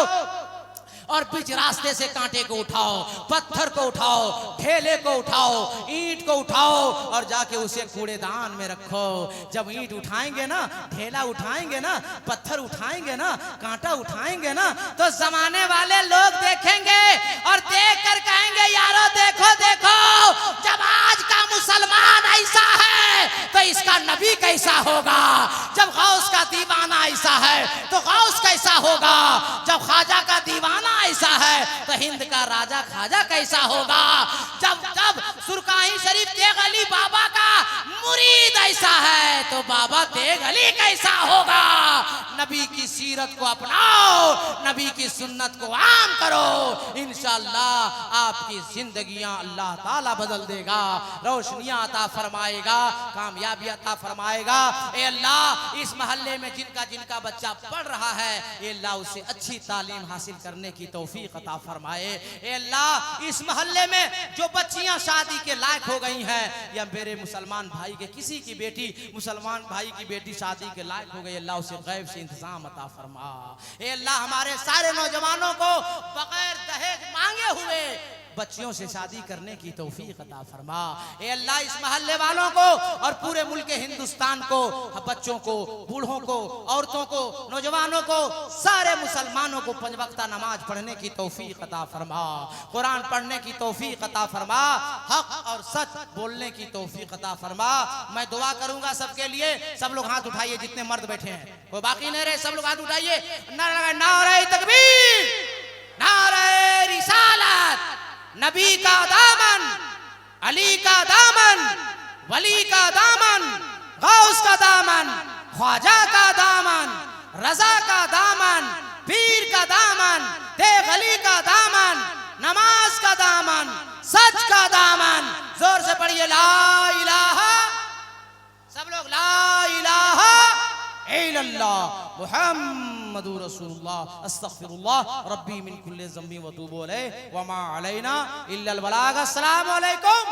[SPEAKER 3] और बीच रास्ते से कांटे को उठाओ, पत्थर को उठाओ, ढेले को उठाओ, ईंट को उठाओ और जाके उसे कूड़ेदान में रखो। जब ईंट उठाएंगे ना, ढेला उठाएंगे ना, पत्थर उठाएंगे ना, कांटा उठाएंगे ना, तो जमाने वाले लोग देखेंगे और देख कर कहेंगे यारो देखो देखो, जब आज का मुसलमान ऐसा है तो इसका नबी कैसा होगा। जब गौस का दीवाना ऐसा है तो गौस कैसा होगा। जब ख्वाजा का दीवाना ऐसा है तो हिंद का राजा ख्वाजा कैसा होगा। जब जब सुरकाही शरीफ तेग अली बाबा का मुरीद ऐसा है तो बाबा तेग अली कैसा होगा। नबी की सीरत को अपनाओ, नबी की सुन्नत को आम करो, इंशाअल्लाह आपकी जिंदगियां अल्लाह ताला बदल देगा, रोशनियां अता फरमाएगा, कामयाबी अता फरमाएगा। ए अल्लाह, इस मोहल्ले में जिनका जिनका बच्चा पढ़ रहा है, ए अल्लाह उसे अच्छी तालीम हासिल करने की तौफीक अता फरमाए। ए अल्लाह, इस मोहल्ले में जो बच्चियां शादी के लायक हो गई हैं, या मेरे मुसलमान भाई के किसी की बेटी, मुसलमान भाई की बेटी शादी के लायक हो गई, अल्लाह उसे गैब से इंतजाम अता फरमा। ए अल्लाह, हमारे सारे नौजवानों को बगैर दहेज मांगे हुए बच्चियों से शादी करने की तौफीक अता फरमा। ए अल्लाह, इस मोहल्ले वालों को और पूरे मुल्क हिंदुस्तान को, बच्चों को, बूढ़ों को, औरतों को, नौजवानों को, सारे मुसलमानों को 5 वक्ता नमाज पढ़ने की तौफीक अता फरमा, कुरान पढ़ने की तौफीक अता फरमा, हक और सच बोलने की तौफीक अता फरमा। मैं दुआ करूंगा सबके लिए। सब लोग हाथ उठाइए, जितने मर्द बैठे हैं, कोई बाकी नहीं रहे, सब लोग हाथ उठाइए। नारे तकबीर, नारे रिसालत, नबी का दामन, अली का दामन, वली का दामन, गौस का दामन, ख्वाजा का दामन, रजा का दामन, पीर का दामन, तेग अली का दामन, नमाज का दामन, सच का दामन। जोर से पढ़िए ला इलाहा, सब लोग ला इलाहा इल्लल्लाह मुहम्मदुर रसूलुल्लाह अस्तगफिरुल्लाह रब्बी मिन कुल्ली ज़ंबी व तूबु अलैहि व मा अलैना इल्लल बलाग। अस्सलामु अलैकुम।